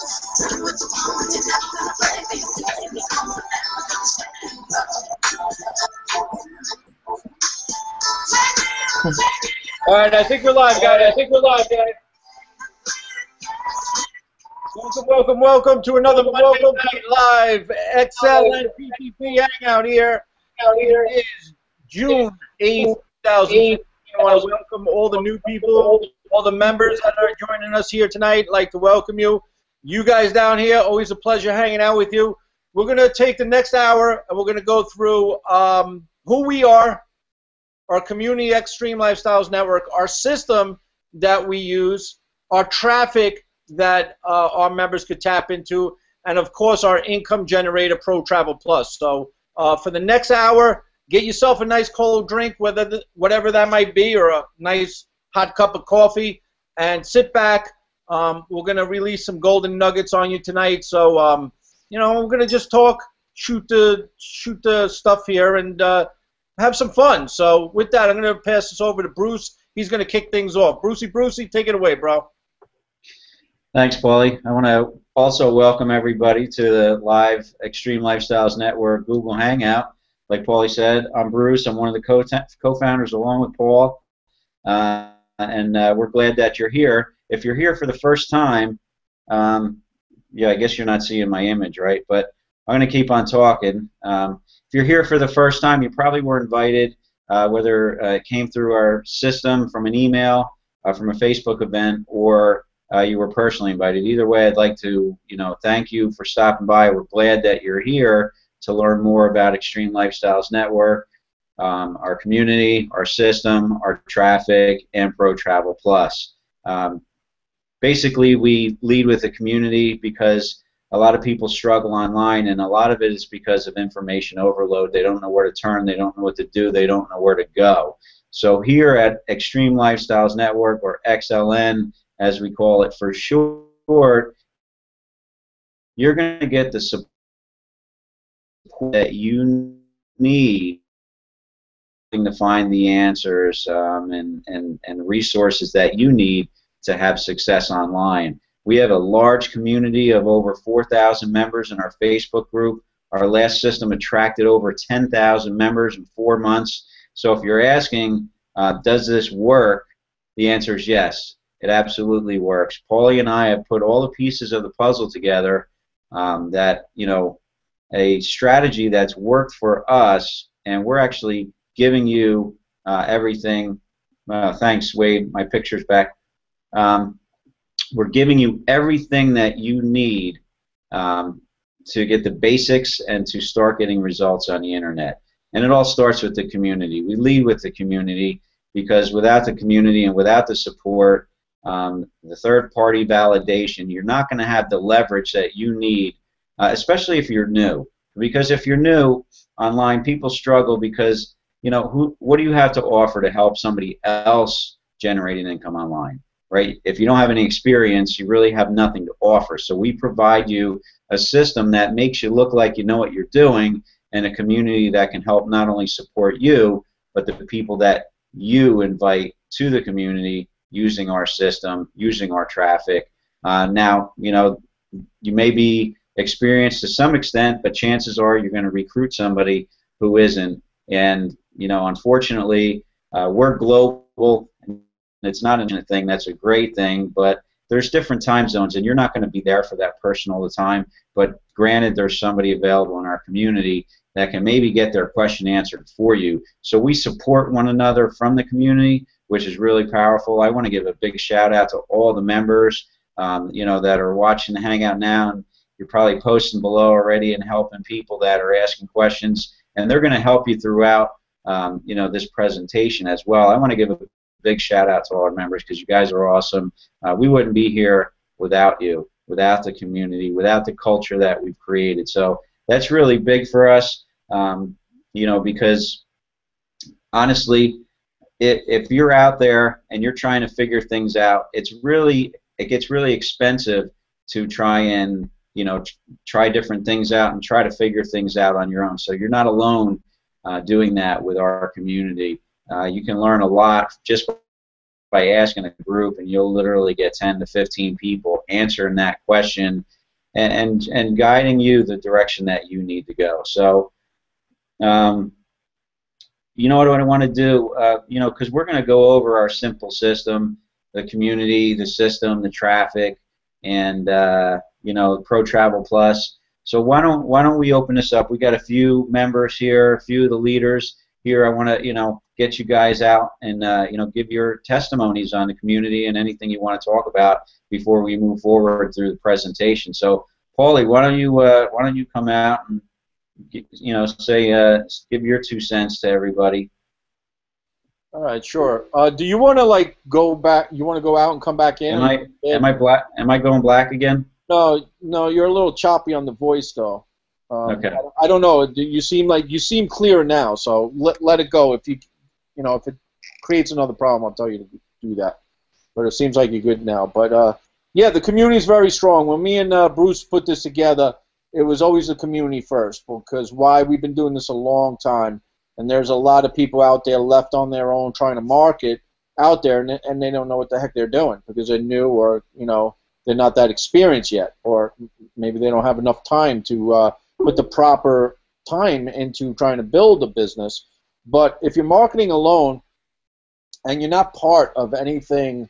All right, I think we're live, guys. Welcome to another Monday Night Live XLN PTP Hangout here. It is June 8th, 2015. I want to welcome all the new people, all the members that are joining us here tonight. I'd like to welcome you. You guys down here, always a pleasure hanging out with you. We're going to take the next hour and we're going to go through who we are, our community, Xtreme Lifestyles Network, our system that we use, our traffic that our members could tap into, and of course our income generator, Pro Travel Plus. So for the next hour, get yourself a nice cold drink, whatever that might be, or a nice hot cup of coffee, and sit back. We're going to release some golden nuggets on you tonight. So you know, we're going to just talk, shoot the stuff here, and have some fun. So with that, I'm going to pass this over to Bruce. He's going to kick things off. Brucey, take it away, bro. Thanks, Paulie. I want to also welcome everybody to the live Xtreme Lifestyles Network Google Hangout. Like Paulie said, I'm Bruce. I'm one of the co-founders along with Paul, and we're glad that you're here. If you're here for the first time, yeah, I guess you're not seeing my image, right? But I'm going to keep on talking. If you're here for the first time, you probably were invited, whether it came through our system, from an email, from a Facebook event, or you were personally invited. Either way, I'd like to, thank you for stopping by. We're glad that you're here to learn more about Xtreme Lifestyles Network, our community, our system, our traffic, and Pro Travel Plus. Basically, we lead with the community because a lot of people struggle online, and a lot of it is because of information overload. They don't know where to turn, they don't know what to do, they don't know where to go. So here at Xtreme Lifestyles Network, or XLN as we call it for short, you're going to get the support that you need to find the answers and resources that you need to have success online. We have a large community of over 4,000 members in our Facebook group. Our last system attracted over 10,000 members in 4 months. So if you're asking, does this work, the answer is yes. It absolutely works. Paulie and I have put all the pieces of the puzzle together that, a strategy that's worked for us, and we're actually giving you everything. Thanks, Wade. My picture's back. We're giving you everything that you need to get the basics and to start getting results on the internet. And it all starts with the community. We lead with the community because without the community and without the support, the third-party validation, you're not going to have the leverage that you need, especially if you're new. Because if you're new online, people struggle because, what do you have to offer to help somebody else generate an income online? Right? If you don't have any experience, you really have nothing to offer. So we provide you a system that makes you look like you know what you're doing, and a community that can help not only support you, but the people that you invite to the community using our system, using our traffic. Now, you may be experienced to some extent, but chances are you're going to recruit somebody who isn't. And, unfortunately, we're global. It's not a thing. That's a great thing, but there's different time zones, and you're not going to be there for that person all the time. But granted, there's somebody available in our community that can maybe get their question answered for you. So we support one another from the community, which is really powerful. I want to give a big shout out to all the members, that are watching the Hangout now, and you're probably posting below already and helping people that are asking questions, and they're going to help you throughout, this presentation as well. I want to give a big shout out to all our members because you guys are awesome. We wouldn't be here without you, without the community, without the culture that we've created. So that's really big for us, because honestly, if you're out there and you're trying to figure things out, it gets really expensive to try and try different things out and try to figure things out on your own. So you're not alone doing that with our community. You can learn a lot just by asking a group, and you'll literally get 10 to 15 people answering that question and guiding you the direction that you need to go. So, you know what I want to do? You know, because we're going to go over our simple system, the community, the system, the traffic, and you know, Pro Travel Plus. So why don't we open this up? We got a few members here, a few of the leaders here. I want to, you know, get you guys out and you know, give your testimonies on the community and anything you want to talk about before we move forward through the presentation. So, Paulie, why don't you come out and, you know, say give your 2 cents to everybody. All right, sure. Do you want to like go back? You want to go out and come back in? Am I black? Am I going black again? No, no, you're a little choppy on the voice though. Okay. I don't know. You seem clear now. So let it go. If you know, if it creates another problem, I'll tell you to do that. But it seems like you're good now. But yeah, the community is very strong. When me and Bruce put this together, it was always the community first, because why? We've been doing this a long time, and there's a lot of people out there left on their own trying to market out there, and they don't know what the heck they're doing because they're new, or you know, they're not that experienced yet, or maybe they don't have enough time to put the proper time into trying to build a business. But if you're marketing alone and you're not part of anything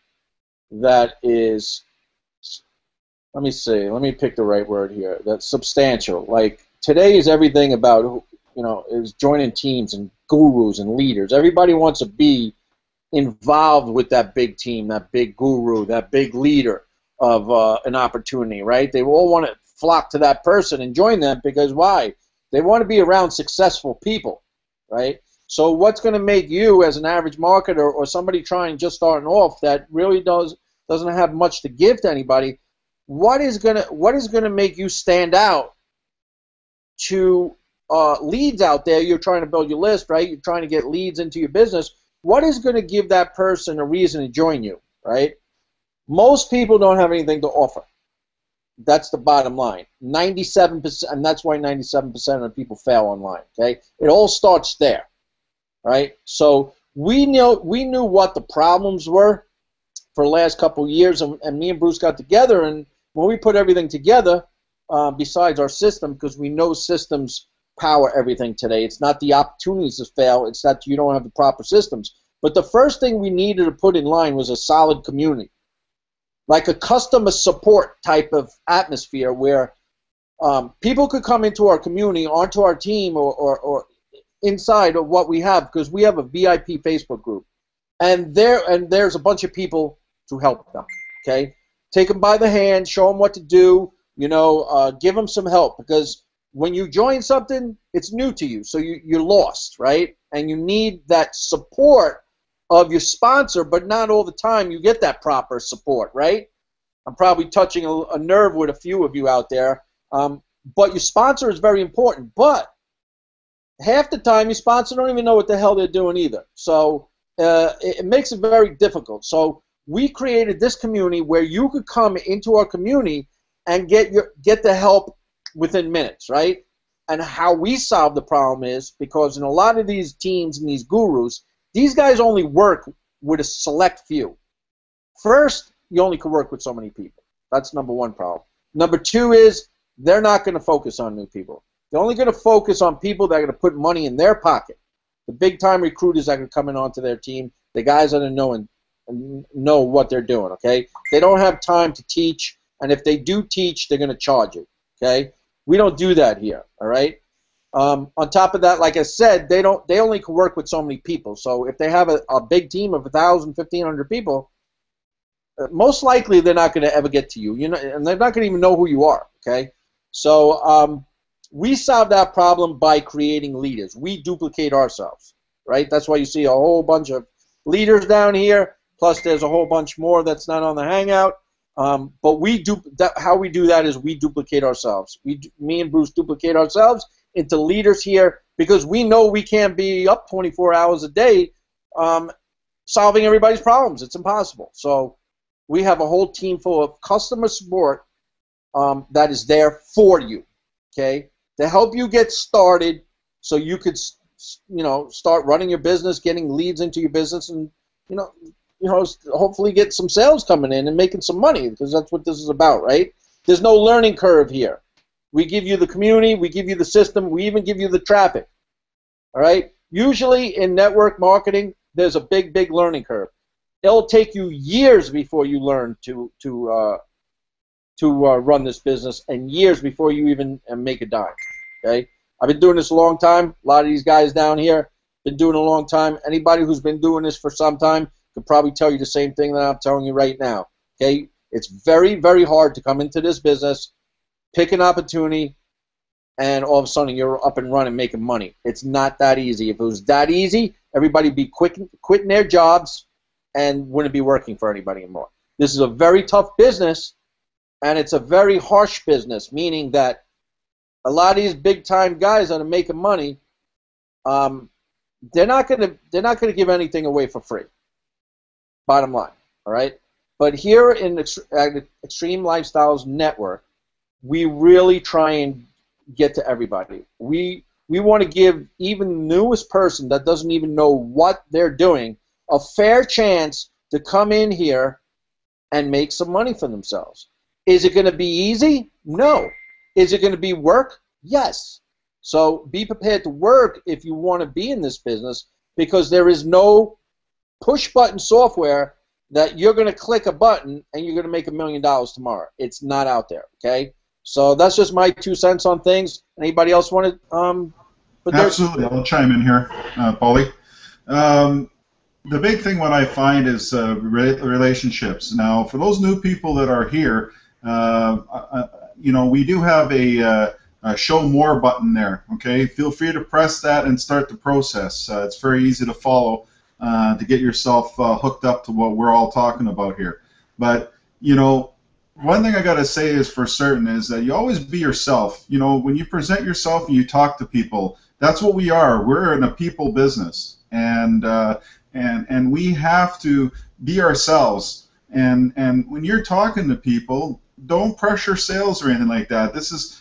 that is, let me see, let me pick the right word here, that's substantial. Like today is everything about, you know, is joining teams and gurus and leaders. Everybody wants to be involved with that big team, that big guru, that big leader of an opportunity, right? They all want to flock to that person and join them because why? They want to be around successful people, right? So what's going to make you as an average marketer or somebody trying just starting off that really doesn't have much to give to anybody, what is going to make you stand out to leads out there? You're trying to build your list, right? You're trying to get leads into your business. What is going to give that person a reason to join you, right? Most people don't have anything to offer. That's the bottom line. 97%, and that's why 97% of people fail online. Okay, it all starts there, right? So we knew what the problems were for the last couple of years, and me and Bruce got together, and when we put everything together, besides our system, because we know systems power everything today. It's not the opportunities to fail. It's that you don't have the proper systems. But the first thing we needed to put in line was a solid community, like a customer support type of atmosphere where people could come into our community, onto our team, or inside of what we have, because we have a VIP Facebook group, and there's a bunch of people to help them. Okay, take them by the hand, show them what to do. You know, give them some help, because when you join something, it's new to you, so you're lost, right? And you need that support of your sponsor, but not all the time you get that proper support, right? I'm probably touching a nerve with a few of you out there, but your sponsor is very important, but half the time your sponsor don't even know what the hell they're doing either, so it makes it very difficult. So we created this community where you could come into our community and get the help within minutes, right? And how we solve the problem is because in a lot of these teams and these gurus, these guys only work with a select few. First, you only can work with so many people. That's number one problem. Number two is they're not going to focus on new people. They're only going to focus on people that are going to put money in their pocket. The big-time recruiters that are coming onto their team, the guys that know what they're doing, okay? They don't have time to teach, and if they do teach, they're going to charge you, okay? We don't do that here, all right? On top of that, like I said, they only can work with so many people. So if they have a big team of 1,000, 1,500 people, most likely they're not going to ever get to you. You know, and they're not going to even know who you are. Okay, so we solve that problem by creating leaders. We duplicate ourselves, right? That's why you see a whole bunch of leaders down here. Plus, there's a whole bunch more that's not on the Hangout. But how we do that is we duplicate ourselves. Me and Bruce duplicate ourselves into leaders here because we know we can't be up 24 hours a day solving everybody's problems. It's impossible. So we have a whole team full of customer support that is there for you, okay, to help you get started so you could, you know, start running your business, getting leads into your business, and you know, hopefully get some sales coming in and making some money, because that's what this is about, right? There's no learning curve here. We give you the community, we give you the system, we even give you the traffic. All right? Usually in network marketing, there's a big, big learning curve. It'll take you years before you learn to run this business, and years before you even make a dime. Okay? I've been doing this a long time. A lot of these guys down here been doing it a long time. Anybody who's been doing this for some time could probably tell you the same thing that I'm telling you right now. Okay? It's very, very hard to come into this business, pick an opportunity, and all of a sudden you're up and running making money. It's not that easy. If it was that easy, everybody would be quitting their jobs and wouldn't be working for anybody anymore. This is a very tough business, and it's a very harsh business, meaning that a lot of these big-time guys that are making money, they're not gonna give anything away for free. Bottom line, all right. But here in Xtreme Lifestyles Network, we really try and get to everybody. We want to give even the newest person that doesn't even know what they're doing a fair chance to come in here and make some money for themselves. Is it going to be easy? No. Is it going to be work? Yes. So be prepared to work if you want to be in this business, because there is no push-button software that you're going to click a button and you're going to make $1 million tomorrow. It's not out there, okay? So that's just my 2 cents on things. Anybody else want to? Absolutely, I'll chime in here, Paulie. The big thing what I find is relationships. Now, for those new people that are here, you know, we do have a show more button there. Okay, feel free to press that and start the process. It's very easy to follow to get yourself hooked up to what we're all talking about here. But you know, one thing I got to say is for certain is that you always be yourself. You know, when you present yourself and you talk to people, that's what we are. We're in a people business, and we have to be ourselves. And when you're talking to people, don't pressure sales or anything like that. This is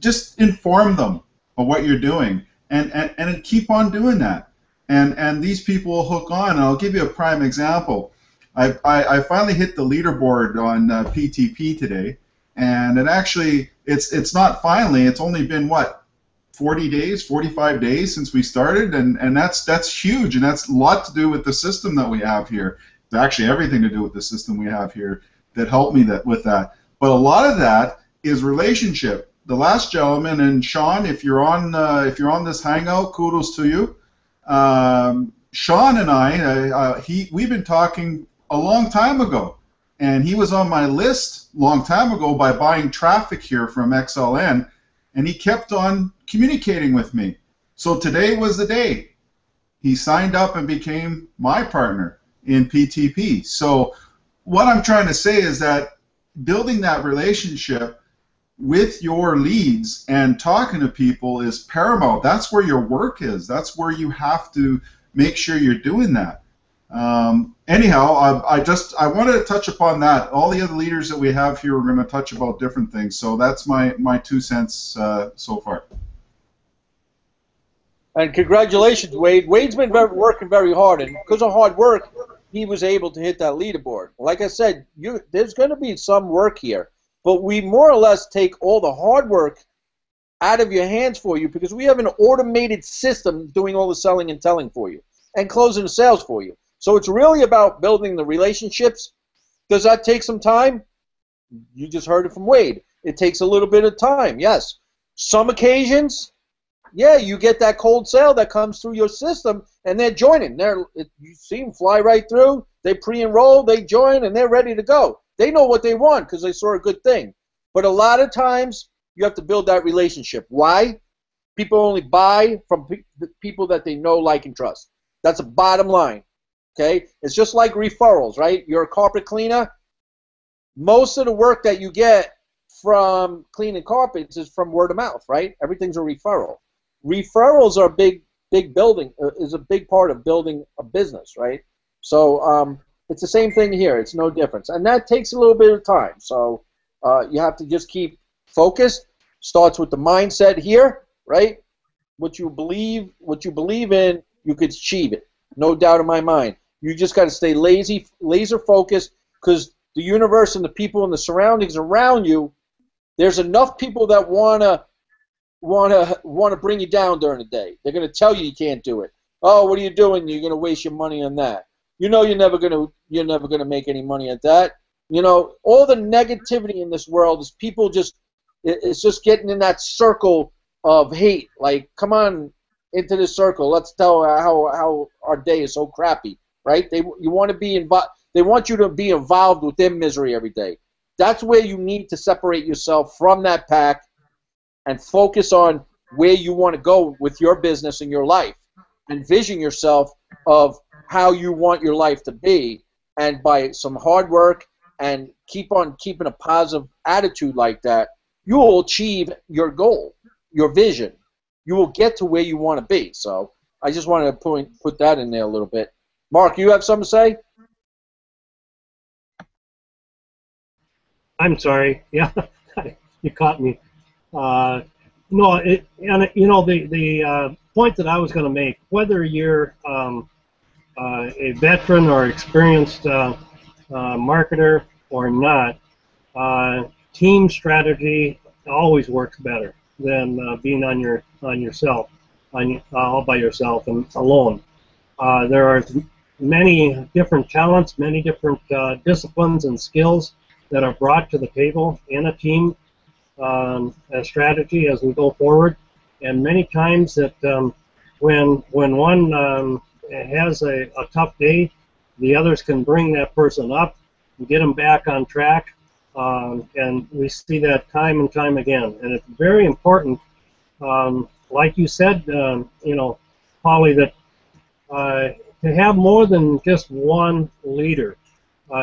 just inform them of what you're doing, and keep on doing that. And these people will hook on. And I'll give you a prime example. I finally hit the leaderboard on PTP today, and it actually it's not finally. It's only been what, 40 days, 45 days since we started, and that's huge, and that's a lot to do with the system that we have here. It's actually everything to do with the system we have here that helped me with that. But a lot of that is relationship. The last gentleman, and Sean, if you're on this Hangout, kudos to you. Sean and I, we've been talking a long time ago, and he was on my list a long time ago by buying traffic here from XLN, and he kept on communicating with me. So today was the day. He signed up and became my partner in PTP. So what I'm trying to say is that building that relationship with your leads and talking to people is paramount. That's where your work is. That's where you have to make sure you're doing that. Anyhow, I wanted to touch upon that. All the other leaders that we have here are going to touch about different things. So that's my 2 cents so far. And congratulations, Wade. Wade's been working very hard, and because of hard work, he was able to hit that leaderboard. Like I said, there's going to be some work here, but we more or less take all the hard work out of your hands for you, because we have an automated system doing all the selling and telling for you and closing the sales for you. So it's really about building the relationships. Does that take some time? You just heard it from Wade. It takes a little bit of time, yes. Some occasions, yeah, you get that cold sale that comes through your system, and they're joining. You see them fly right through. They pre-enroll, they join, and they're ready to go. They know what they want because they saw a good thing. But a lot of times, you have to build that relationship. Why? People only buy from the people that they know, like, and trust. That's a bottom line. Okay? It's just like referrals, right? You're a carpet cleaner. Most of the work that you get from cleaning carpets is from word of mouth, right? Everything's a referral. Referrals are is a big part of building a business, right? So it's the same thing here. It's no difference, and that takes a little bit of time. So you have to just keep focused. Starts with the mindset here, right? What you believe in, you could achieve it. No doubt in my mind. You just got to stay laser focused, because the universe and the people and the surroundings around you There's enough people that wanna bring you down during the day. They're gonna tell you can't do it. Oh, what are you doing? You're gonna waste your money on that. You know you're never gonna make any money at that. You know, all the negativity in this world is people it's just getting in that circle of hate. Like, come on into this circle. Let's tell how our day is so crappy, right? They want you to be involved with their misery every day. That's where you need to separate yourself from that pack and focus on where you want to go with your business and your life. Envision yourself of how you want your life to be, and by some hard work and keep on keeping a positive attitude like that, you will achieve your goal, your vision. You will get to where you want to be. So I just wanted to put that in there a little bit. Mark, you have something to say? I'm sorry. Yeah, you caught me. No, the point that I was going to make, whether you're a veteran or experienced marketer or not, team strategy always works better than being all by yourself and alone. There are many different talents, many different disciplines and skills that are brought to the table in a team strategy as we go forward. And many times that when one has a tough day, the others can bring that person up and get them back on track. And we see that time and time again. And it's very important, like you said, Polly, that to have more than just one leader.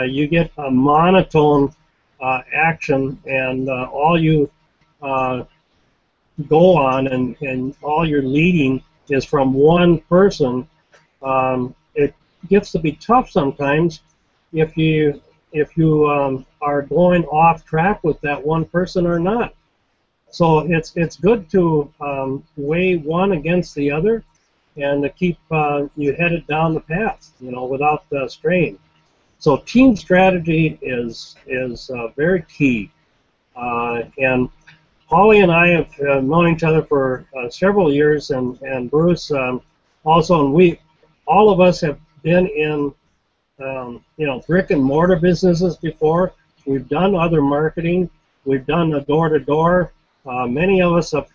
You get a monotone action, and all you go on and all your leading is from one person. It gets to be tough sometimes if you are going off track with that one person or not. So it's good to weigh one against the other and to keep you headed down the path, without straying. So team strategy is very key. And Holly and I have known each other for several years, and Bruce also, and all of us have been in brick and mortar businesses before. We've done other marketing. We've done the door-to-door. Many of us have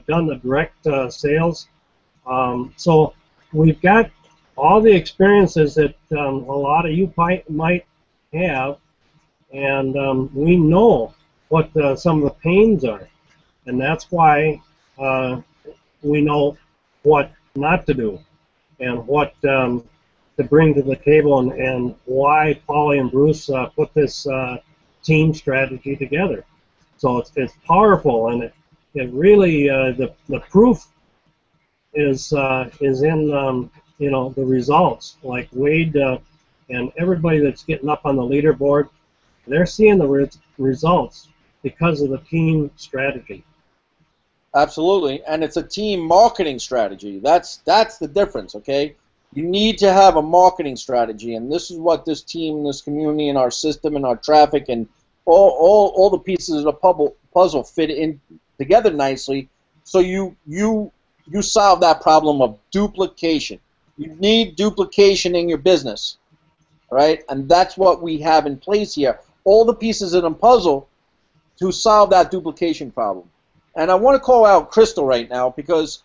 done the direct sales. So we've got all the experiences that a lot of you might have, and we know what some of the pains are, and that's why we know what not to do and what to bring to the table, and why Polly and Bruce put this team strategy together. So it's powerful, and it really the proof is in the results. Like Wade and everybody that's getting up on the leaderboard, they're seeing the results because of the team strategy. Absolutely, and it's a team marketing strategy. That's the difference, okay? You need to have a marketing strategy, and this is what this team, this community, and our system, and our traffic, and all the pieces of the puzzle fit in together nicely. So you solve that problem of duplication. You need duplication in your business, right? And that's what we have in place here. All the pieces in a puzzle to solve that duplication problem. And I want to call out Crystal right now, because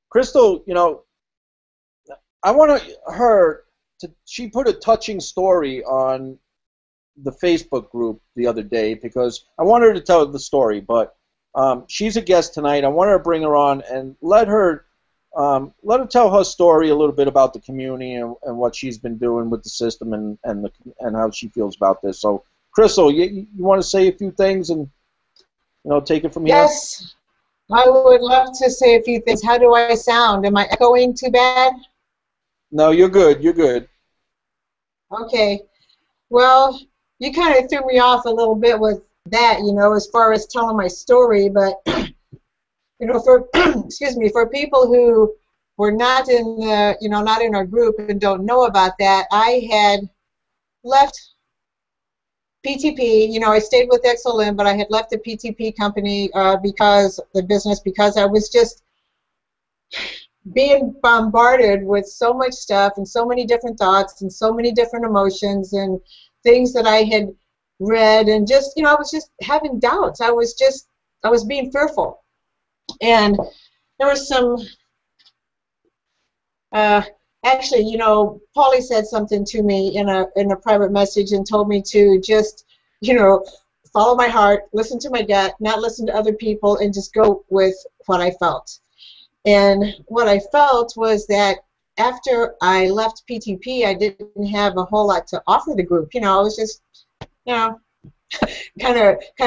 Crystal, I want her to, she put a touching story on the Facebook group the other day, because I want her to tell the story, but she's a guest tonight. I want her to bring her on and let her tell her story a little bit about the community and what she's been doing with the system and how she feels about this. So, Crystal, you want to say a few things and take it from here? Yes, I would love to say a few things. How do I sound? Am I echoing too bad? No, you're good. You're good. Okay. Well, you kind of threw me off a little bit with that, as far as telling my story. But for excuse me, for people who were not in the, not in our group and don't know about that, I had left PTP, you know, I stayed with XLN, but I had left the PTP company because I was just being bombarded with so much stuff and so many different thoughts and so many different emotions and things that I had read, and just, you know, I was just having doubts. I was being fearful. And there was some, actually, you know, Paulie said something to me in a private message and told me to just, you know, follow my heart, listen to my gut, not listen to other people, and just go with what I felt. And what I felt was that after I left PTP, I didn't have a whole lot to offer the group. You know, I was just, you know, kind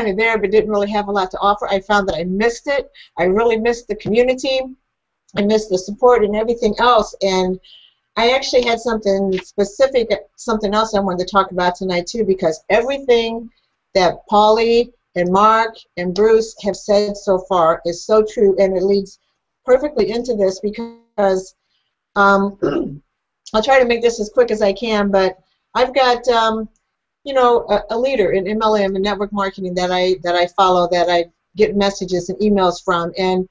of there, but didn't really have a lot to offer. I found that I missed it. I really missed the community. I missed the support and everything else. And I actually had something specific, something else I wanted to talk about tonight too, because everything that Paulie and Mark and Bruce have said so far is so true, and it leads perfectly into this, because I'll try to make this as quick as I can, but I've got you know, a leader in MLM and network marketing that I follow, that I get messages and emails from, and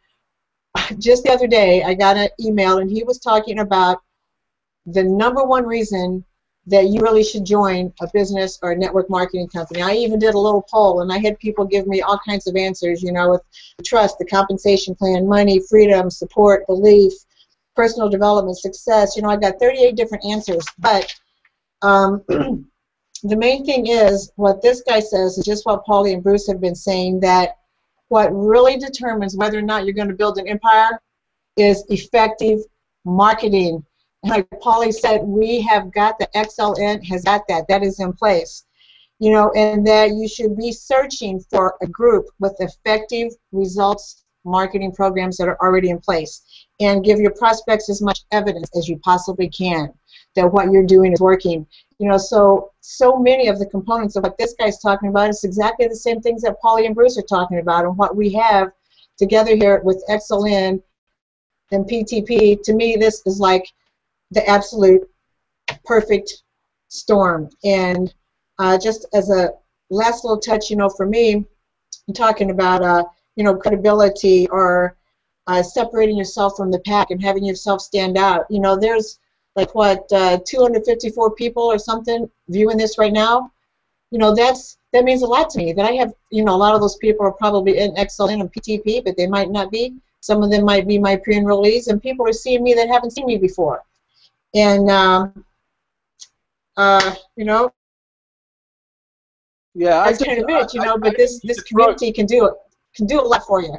just the other day I got an email and he was talking about the #1 reason that you really should join a business or a network marketing company. I even did a little poll, and I had people give me all kinds of answers, you know, with the trust, the compensation plan, money, freedom, support, belief, personal development, success. You know, I got 38 different answers, but the main thing is what this guy says is just what Paulie and Bruce have been saying, that what really determines whether or not you're going to build an empire is effective marketing. Like Paulie said, we have got the XLN has got that. That is in place. You know, and that you should be searching for a group with effective results marketing programs that are already in place, and give your prospects as much evidence as you possibly can that what you're doing is working. You know, so many of the components of what this guy's talking about is exactly the same things that Paulie and Bruce are talking about, and what we have together here with XLN and PTP. To me, this is like the absolute perfect storm. And just as a last little touch, you know, for me, I'm talking about you know, credibility, or separating yourself from the pack and having yourself stand out. You know, there's like what 254 people or something viewing this right now. You know, that means a lot to me. That I have, you know, a lot of those people are probably in XLN and PTP, but they might not be. Some of them might be my pre-enrollees, and people are seeing me that haven't seen me before. And you know, Yeah, that's kind of it. You know, but this community can do a lot for you.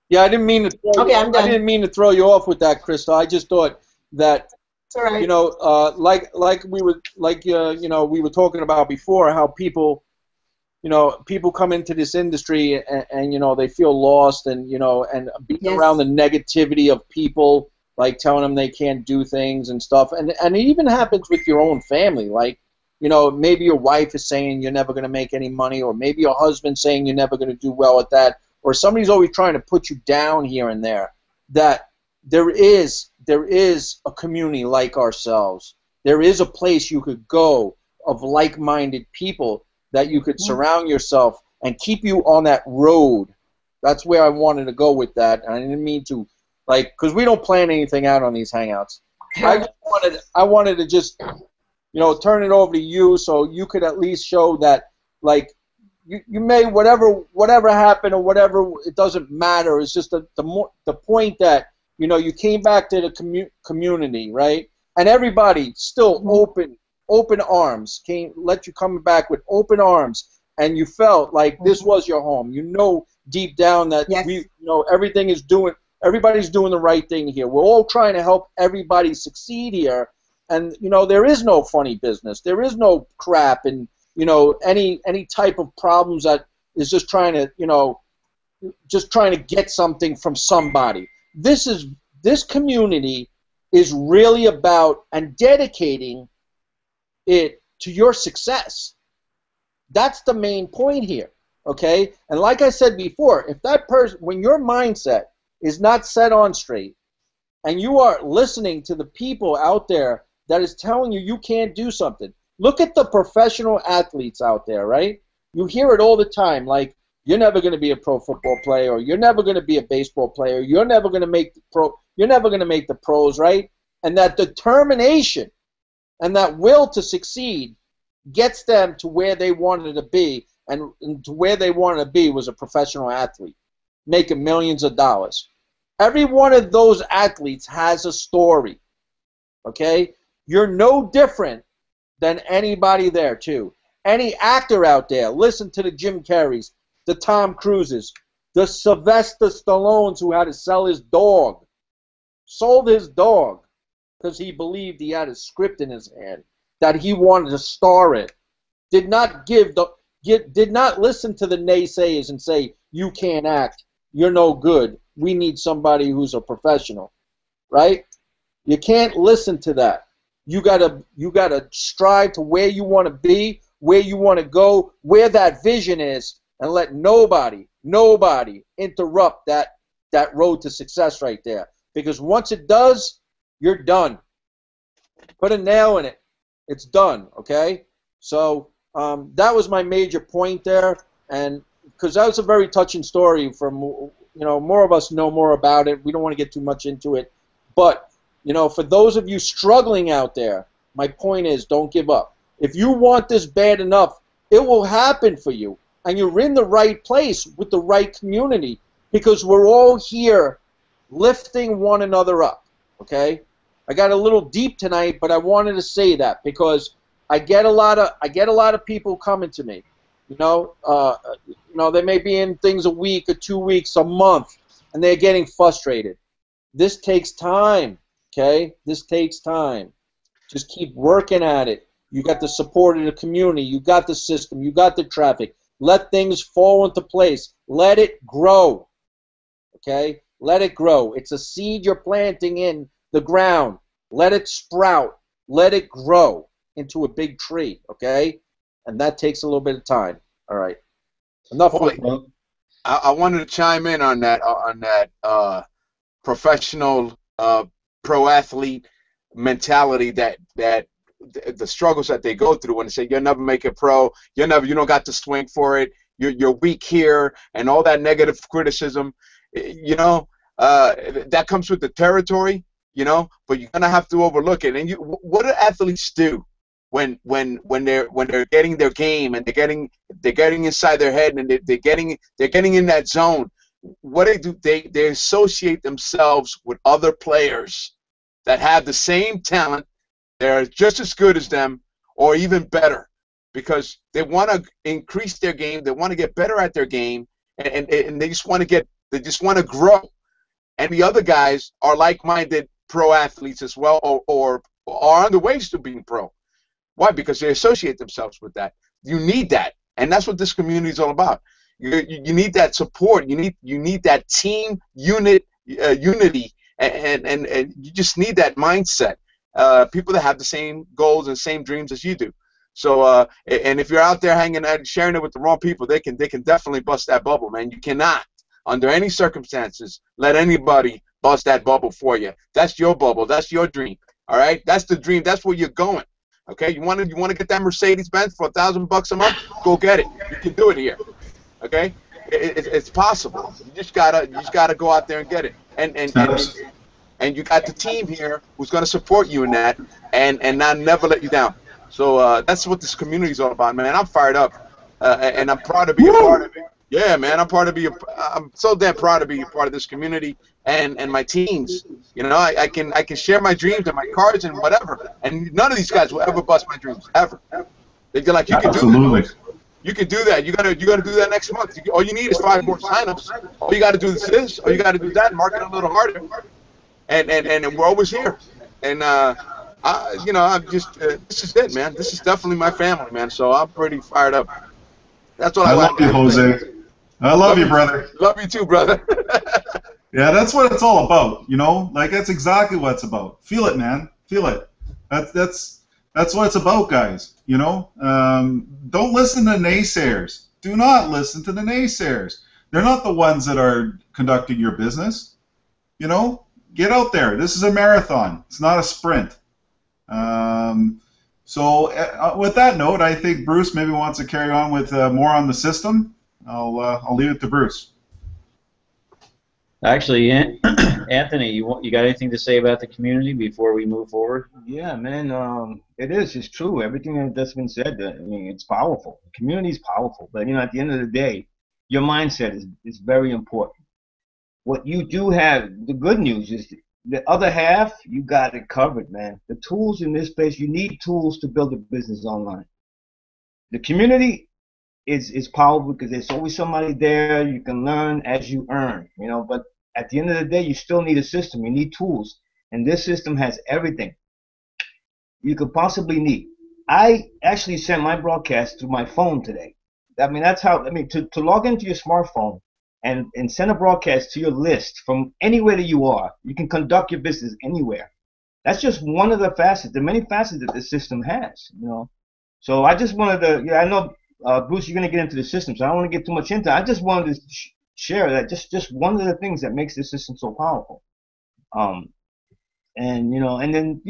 Yeah, I didn't mean to. Okay, I'm done. I didn't mean to throw you off with that, Krista. I just thought that, it's all right. you know, like we were you know, we were talking about before, how people, you know, people come into this industry and you know, they feel lost, and you know, and being around the negativity of people, like telling them they can't do things and stuff, and it even happens with your own family, like, you know, maybe your wife is saying you're never going to make any money, or maybe your husband saying you're never going to do well at that, or somebody's always trying to put you down here and there. That there is a community like ourselves. There is a place you could go of like-minded people that you could surround yourself and keep you on that road. That's where I wanted to go with that, and I didn't mean to, like, because we don't plan anything out on these Hangouts. I wanted to just, you know, turn it over to you so you could at least show that, like, you may, whatever happened or whatever, it doesn't matter. It's just the point that, you know, you came back to the community, right? And everybody still open arms, let you come back with open arms, and you felt like this was your home. You know deep down that you know, everybody's doing the right thing here. We're all trying to help everybody succeed here. And, you know, there is no funny business. There is no crap and, you know, any type of problems that is just trying to, you know, just trying to get something from somebody. This community is really about and dedicating it to your success. That's the main point here, okay? And like I said before, if that person, when your mindset is not set on straight, and you are listening to the people out there that is telling you you can't do something, Look at the professional athletes out there, right? You hear it all the time, like, you're never going to be a pro football player, or you're never going to be a baseball player, you're never going to make the pros, right? And that determination and that will to succeed gets them to where they wanted to be, and to where they wanted to be was a professional athlete, making millions of dollars. Every one of those athletes has a story, okay? You're no different than anybody there, too. Any actor out there, listen to the Jim Carreys, the Tom Cruises, the Sylvester Stallones who had to sell his dog, sold his dog because he believed he had a script in his hand that he wanted to star in. Did not listen to the naysayers and say, you can't act, you're no good, we need somebody who's a professional, right? You can't listen to that. You gotta strive to where you want to be, where you want to go, where that vision is, and let nobody interrupt that road to success right there. Because once it does, you're done. Put a nail in it. It's done, okay? So that was my major point there, and because that was a very touching story from, more of us know more about it. We don't want to get too much into it. But, for those of you struggling out there, my point is don't give up. If you want this bad enough, it will happen for you. And you're in the right place with the right community, because we're all here lifting one another up, okay? I got a little deep tonight, but I wanted to say that because I get a lot of people coming to me. They may be in things a week or 2 weeks, a month, and they're getting frustrated. This takes time, okay? This takes time. Just keep working at it. You got the support of the community. You got the system. You got the traffic. Let things fall into place. Let it grow, okay? Let it grow. It's a seed you're planting in the ground. Let it sprout. Let it grow into a big tree, okay? And that takes a little bit of time. All right. Enough. I wanted to chime in on that professional pro athlete mentality that the struggles that they go through when they say you'll never make it pro, you don't got the swing for it, you're weak here, and all that negative criticism, that comes with the territory, but you're gonna have to overlook it. And what do athletes do when they're getting their game and they're getting inside their head and they're getting in that zone? What they do, they associate themselves with other players that have the same talent. They're just as good as them or even better, because they want to increase their game. They want to get better at their game, and they just want to grow. And the other guys are like-minded pro athletes as well, or are on the way to being pro. Why? Because they associate themselves with that. You need that, and that's what this community is all about. You need that support. You need that team unity, and you just need that mindset. People that have the same goals and same dreams as you do. So, and if you're out there hanging out, sharing it with the wrong people, they can definitely bust that bubble, man. You cannot, under any circumstances, let anybody bust that bubble for you. That's your bubble. That's your dream. All right, that's the dream. That's where you're going. Okay, you want to get that Mercedes-Benz for $1,000 a month? Go get it. You can do it here. Okay, it's possible. You just gotta go out there and get it. And you got the team here who's going to support you in that and not never let you down. So that's what this community is all about, man. I'm fired up, and I'm proud to be a part of it. Yeah, man, I'm so damn proud to be a part of this community and my teams. I can share my dreams and my cards and whatever, and none of these guys will ever bust my dreams ever. They're like, you can do that. You can do that. You gotta do that next month. All you need is 5 more signups. All you got to do is this. All you got to do that. Market a little harder. And we're always here, and I'm just this is it, man. This is definitely my family, man. So I'm pretty fired up. That's what I love you, Jose. I love you, brother. Love you too, brother. Yeah, that's what it's all about. Like that's exactly what it's about. Feel it, man. Feel it. That's what it's about, guys. Don't listen to naysayers. Do not listen to the naysayers. They're not the ones that are conducting your business. Get out there. This is a marathon. It's not a sprint. So with that note, I think Bruce maybe wants to carry on with more on the system. I'll leave it to Bruce. Actually, Anthony, you got anything to say about the community before we move forward? Yeah, man. It's true. Everything that's been said. I mean, it's powerful. The community is powerful, but at the end of the day, your mindset is very important. What you do have, the good news is the other half, you got it covered, man. The tools in this space, you need tools to build a business online. The community is powerful because there's always somebody there. You can learn as you earn, but at the end of the day, you still need a system. You need tools, and this system has everything you could possibly need. I actually sent my broadcast to my phone today. I mean, that's how, to log into your smartphone and send a broadcast to your list from anywhere that you are. You can conduct your business anywhere. That's just one of the facets, the many facets that the system has, So I just wanted to, I know, Bruce, you're going to get into the system, so I don't want to get too much into it. I just wanted to share that, just one of the things that makes this system so powerful. And then,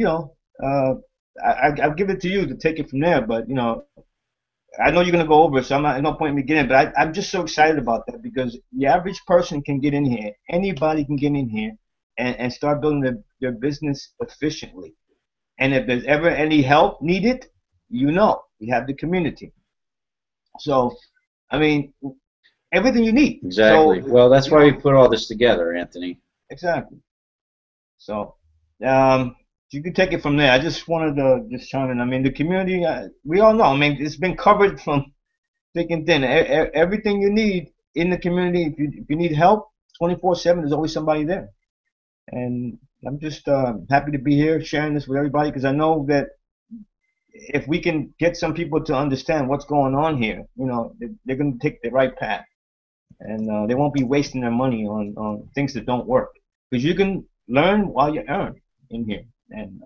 I'll give it to you to take it from there, but, I know you're going to go over it, so there's no point in me getting in, but I'm just so excited about that because the average person can get in here, anybody can get in here and start building their business efficiently. And if there's ever any help needed, we have the community. So, everything you need. Exactly. So, well, that's why we put all this together, Anthony. Exactly. So, you can take it from there. I just wanted to chime in. The community, we all know. It's been covered from thick and thin. Everything you need in the community, if you need help, 24/7, there's always somebody there. And I'm just happy to be here sharing this with everybody because I know that if we can get some people to understand what's going on here, they're going to take the right path. And they won't be wasting their money on things that don't work. Because you can learn while you earn in here. And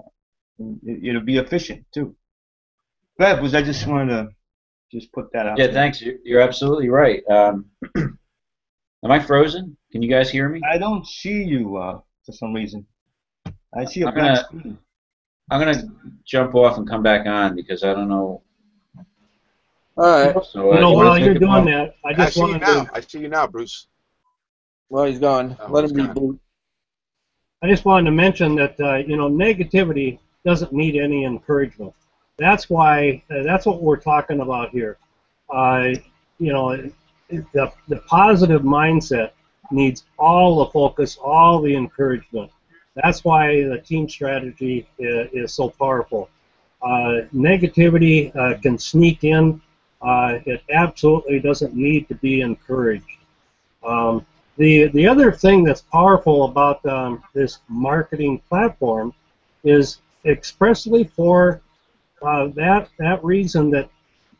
it'll be efficient, too. Go ahead, Bruce. I just wanted to just put that out Yeah, there. thanks. You're absolutely right. Am I frozen? Can you guys hear me? I don't see you for some reason. I see a black screen. I'm going to jump off and come back on because I don't know. All right. So, while you're doing that, I just wanted to... I see you now, Bruce. Well, he's gone. Let him reboot. I just wanted to mention that negativity doesn't need any encouragement. That's why that's what we're talking about here. The positive mindset needs all the focus, all the encouragement. That's why the team strategy is so powerful. Negativity can sneak in. It absolutely doesn't need to be encouraged. The other thing that's powerful about this marketing platform is expressly for that reason that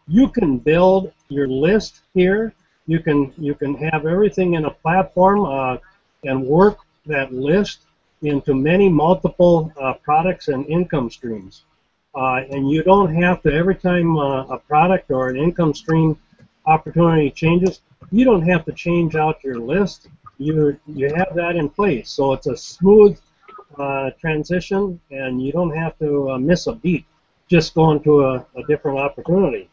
you can build your list here. You can have everything in a platform and work that list into many multiple products and income streams. And you don't have to, every time a product or an income stream opportunity changes, you don't have to change out your list. You have that in place. So it's a smooth transition, and you don't have to miss a beat just going to a different opportunity.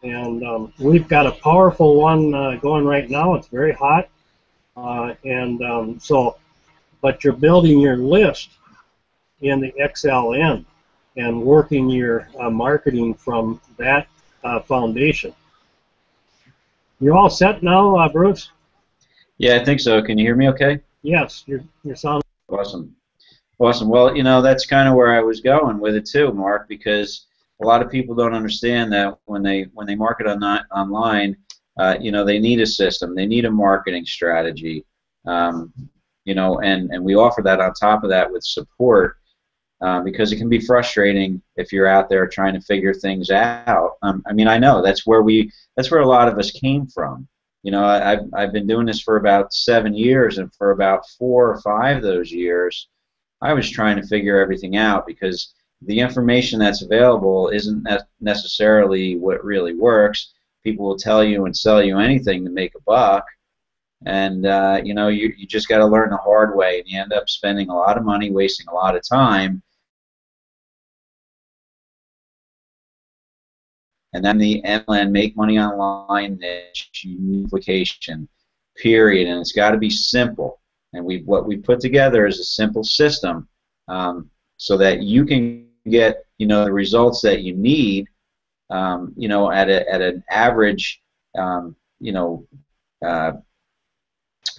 And we've got a powerful one going right now. It's very hot. But you're building your list in the XLN and working your marketing from that foundation. You're all set now, Bruce? Yeah, I think so. Can you hear me okay? Yes, you're sounding awesome. Awesome. Well, that's kind of where I was going with it too, Mark, because a lot of people don't understand that when they market online, they need a system, they need a marketing strategy, and we offer that on top of that with support. Because it can be frustrating if you're out there trying to figure things out. I know that's where a lot of us came from. I've been doing this for about 7 years, and for about 4 or 5 of those years, I was trying to figure everything out because the information that's available isn't necessarily what really works. People will tell you and sell you anything to make a buck, and you just got to learn the hard way, and you end up spending a lot of money, wasting a lot of time. and then the XLN Make Money Online niche unification, period. And it's got to be simple. And what we put together is a simple system so that you can get the results that you need at an average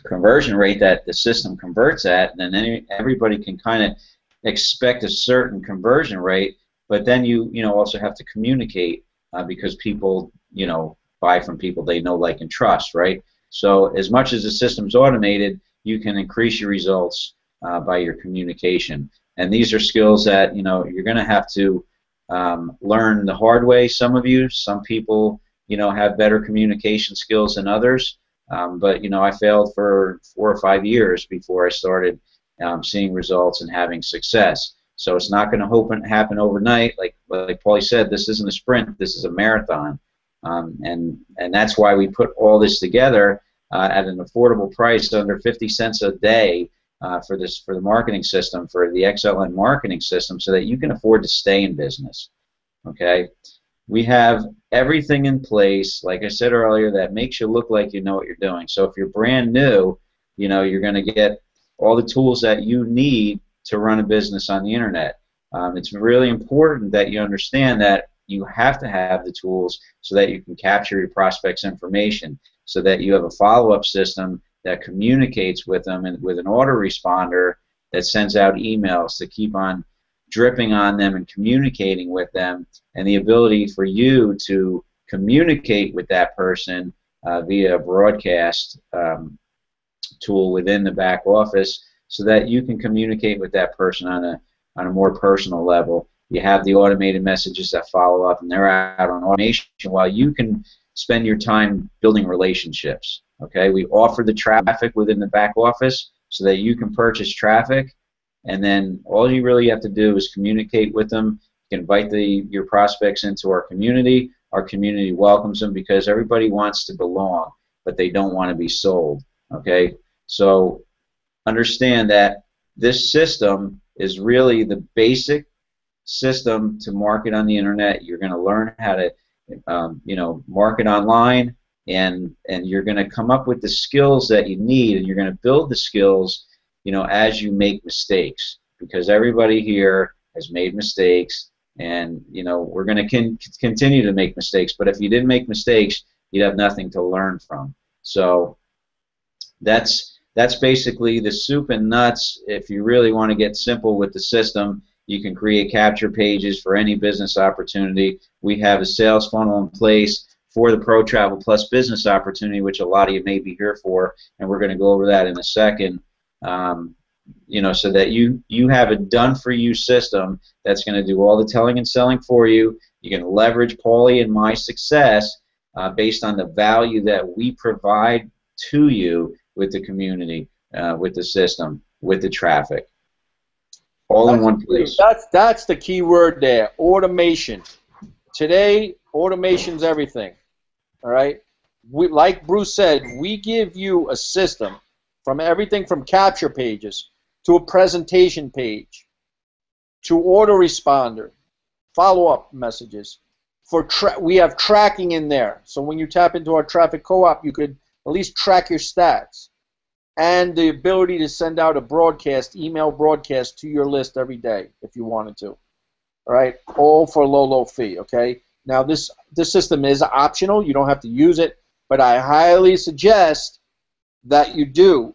conversion rate that the system converts at, and then everybody can kind of expect a certain conversion rate. But then you also have to communicate because people buy from people they know, like, and trust, right? So as much as the system's automated, you can increase your results by your communication. And these are skills that you're going to have to learn the hard way. Some people have better communication skills than others. But I failed for 4 or 5 years before I started seeing results and having success. So it's not going to happen overnight. Like Paulie said, this isn't a sprint. This is a marathon. And that's why we put all this together at an affordable price, under 50 cents a day for the marketing system, for the XLN marketing system, so that you can afford to stay in business. Okay? We have everything in place, like I said earlier, that makes you look like you know what you're doing. So if you're brand new, you're going to get all the tools that you need to run a business on the internet. It's really important that you understand that you have to have the tools so that you can capture your prospects' information, so that you have a follow-up system that communicates with them, and with an autoresponder that sends out emails to keep on dripping on them and communicating with them, and the ability for you to communicate with that person via a broadcast tool within the back office, so that you can communicate with that person on a more personal level. You have the automated messages that follow up, and they're out on automation while you can spend your time building relationships. Okay, we offer the traffic within the back office so that you can purchase traffic, and then all you really have to do is communicate with them. You can invite your prospects into our community. Our community welcomes them because everybody wants to belong, but they don't want to be sold. Okay, so understand that this system is really the basic system to market on the internet. You're going to learn how to market online, and you're going to come up with the skills that you need, and you're going to build the skills as you make mistakes, because everybody here has made mistakes, and we're going to continue to make mistakes. But if you didn't make mistakes, you'd have nothing to learn from. So that's basically the soup and nuts. If you really want to get simple with the system, you can create capture pages for any business opportunity. We have a sales funnel in place for the Pro Travel Plus business opportunity, which a lot of you may be here for, and we're going to go over that in a second. So that you have a done-for-you system that's going to do all the telling and selling for you. You can leverage Paulie and my success based on the value that we provide to you with the community, with the system, with the traffic. All in one place. That's the key word there, automation. Today, automation's everything. All right? Like Bruce said, we give you a system from everything from capture pages to a presentation page to autoresponder, follow-up messages. We have tracking in there. So when you tap into our traffic co-op, you could at least track your stats, and the ability to send out a email broadcast to your list every day if you wanted to. All right, all for a low fee. Okay. Now this system is optional. You don't have to use it, but I highly suggest that you do,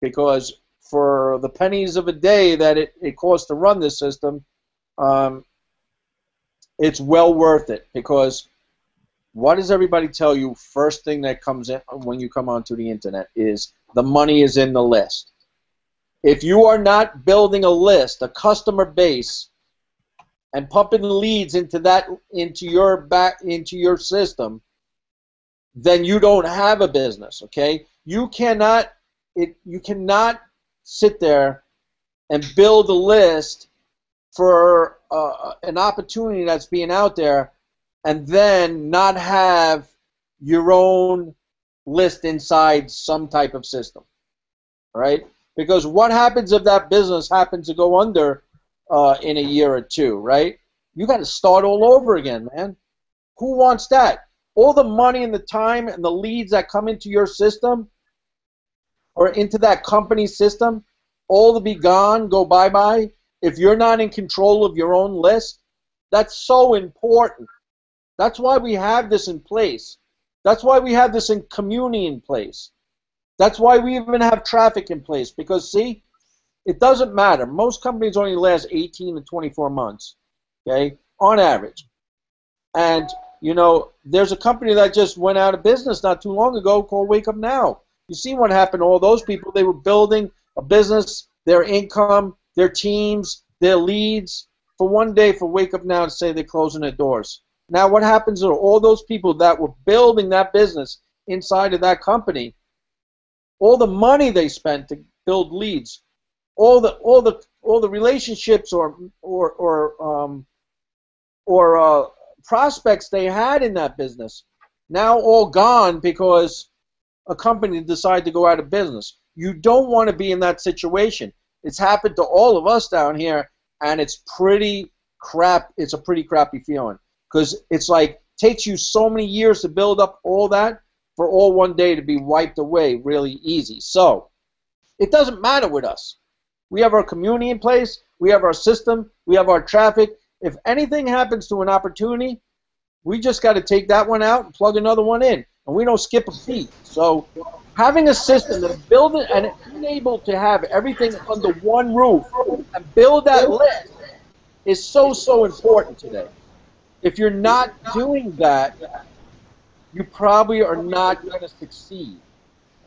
because for the pennies of a day that it costs to run this system, it's well worth it. Because what does everybody tell you first thing that comes in when you come onto the internet is the money is in the list. If you are not building a list, a customer base, and pumping leads into your system, then you don't have a business. Okay, you cannot sit there and build a list for an opportunity that's being out there, and then not have your own list inside some type of system, right? Because what happens if that business happens to go under in a year or two, right? You got to start all over again, man. Who wants that? All the money and the time and the leads that come into your system or into that company's system, all to be gone, go bye-bye. If you're not in control of your own list, that's so important. That's why we have this in place. That's why we have this in community in place. That's why we even have traffic in place. Because, see, it doesn't matter. Most companies only last 18 to 24 months, okay, on average. And, you know, there's a company that just went out of business not too long ago called Wake Up Now. You see what happened to all those people. They were building a business, their income, their teams, their leads, for one day for Wake Up Now to say they're closing their doors. Now what happens to all those people that were building that business inside of that company, all the money they spent to build leads, all the relationships or prospects they had in that business, now all gone because a company decided to go out of business. You don't want to be in that situation. It's happened to all of us down here, and it's pretty crap. It's a pretty crappy feeling because it's like takes you so many years to build up all that for all one day to be wiped away really easy. So it doesn't matter with us. We have our community in place. We have our system. We have our traffic. If anything happens to an opportunity, we just got to take that one out and plug another one in, and we don't skip a beat. So having a system and build it and being able to have everything under one roof and build that list is so important today. If you're not doing that, you probably are not going to succeed,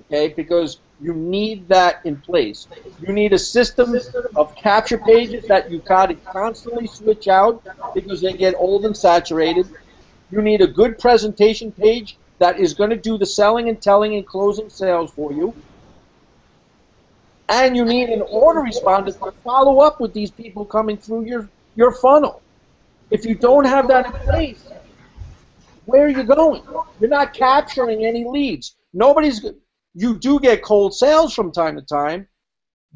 okay? Because you need that in place. You need a system of capture pages that you got to constantly switch out because they get old and saturated. You need a good presentation page that is going to do the selling and telling and closing sales for you. And you need an order responder to follow up with these people coming through your funnel. If you don't have that in place, where are you going? You're not capturing any leads. You do get cold sales from time to time,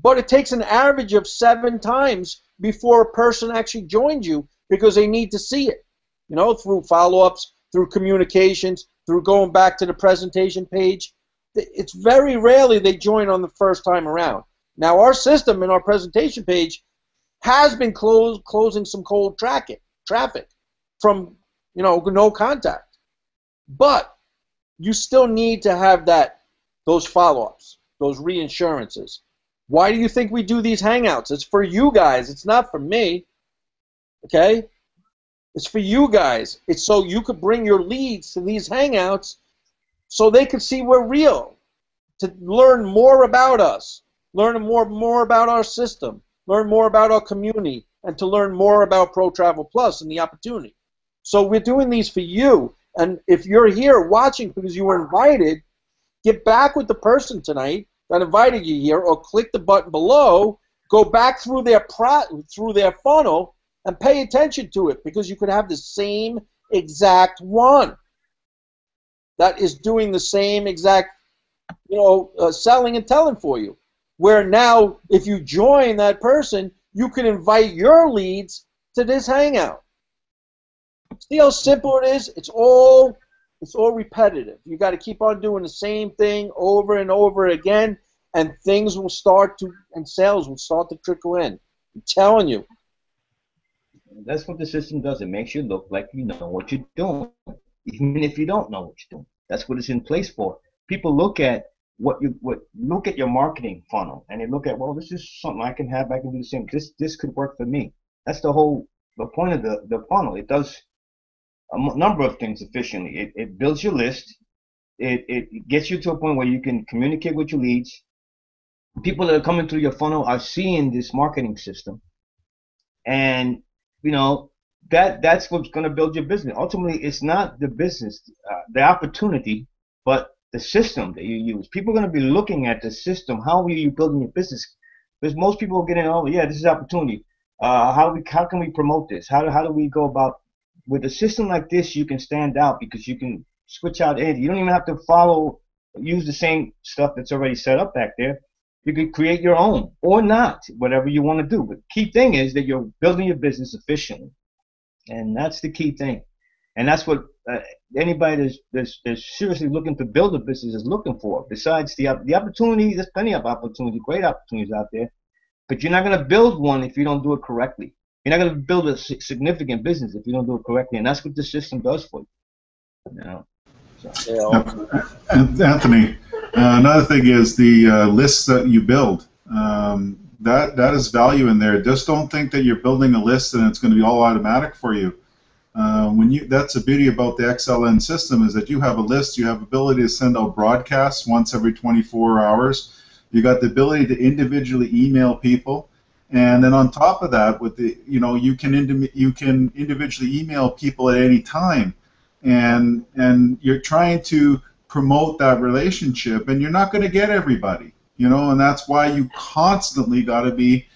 but it takes an average of 7 times before a person actually joins you because they need to see it, you know, through follow-ups, through communications, through going back to the presentation page. It's very rarely they join on the first time around. Now, our system and our presentation page has been closing some cold traffic from, you know, no contact. But you still need to have those follow-ups, those reinsurances. Why do you think we do these hangouts? It's for you guys. It's not for me. Okay? It's for you guys. It's so you could bring your leads to these hangouts so they could see we're real, to learn more about us, learn more about our system, learn more about our community, and to learn more about Pro Travel Plus and the opportunity. So we're doing these for you. And if you're here watching because you were invited, get back with the person tonight that invited you here, or click the button below, go back through their funnel, and pay attention to it, because you could have the same exact one that is doing the same exact, selling and telling for you. Where now, if you join that person, you can invite your leads to this hangout. See how simple it is? It's all repetitive. You got to keep on doing the same thing over and over again, and things will start to, and sales will start to trickle in. I'm telling you. That's what the system does. It makes you look like you know what you're doing, even if you don't know what you're doing. That's what it's in place for. People look at look at your marketing funnel, and they look at, well, this is something I can have. I can do the same. This could work for me. That's the point of the funnel. It does a number of things efficiently. It builds your list. It gets you to a point where you can communicate with your leads. People that are coming through your funnel are seeing this marketing system, and that's what's going to build your business. Ultimately, it's not the business, the opportunity, but the system that you use. People are going to be looking at the system. How are you building your business? Because most people are getting, oh yeah, this is opportunity. How can we promote this? How do we go about with a system like this? You can stand out because you can switch out anything. You don't even have to use the same stuff that's already set up back there. You can create your own or not, whatever you want to do. But the key thing is that you're building your business efficiently, and that's the key thing. And that's what anybody that's seriously looking to build a business is looking for. Besides the opportunity, there's plenty of opportunities, great opportunities out there. But you're not going to build one if you don't do it correctly. You're not going to build a significant business if you don't do it correctly, and that's what the system does for you. You know. So. Anthony, another thing is the lists that you build. That is value in there. Just don't think that you're building a list and it's going to be all automatic for you. That's the beauty about the XLN system, is that you have a list. You have ability to send out broadcasts once every 24 hours. You got the ability to individually email people, and then on top of that, with the you can individually email people at any time, and you're trying to promote that relationship, and you're not going to get everybody, and that's why you constantly got to be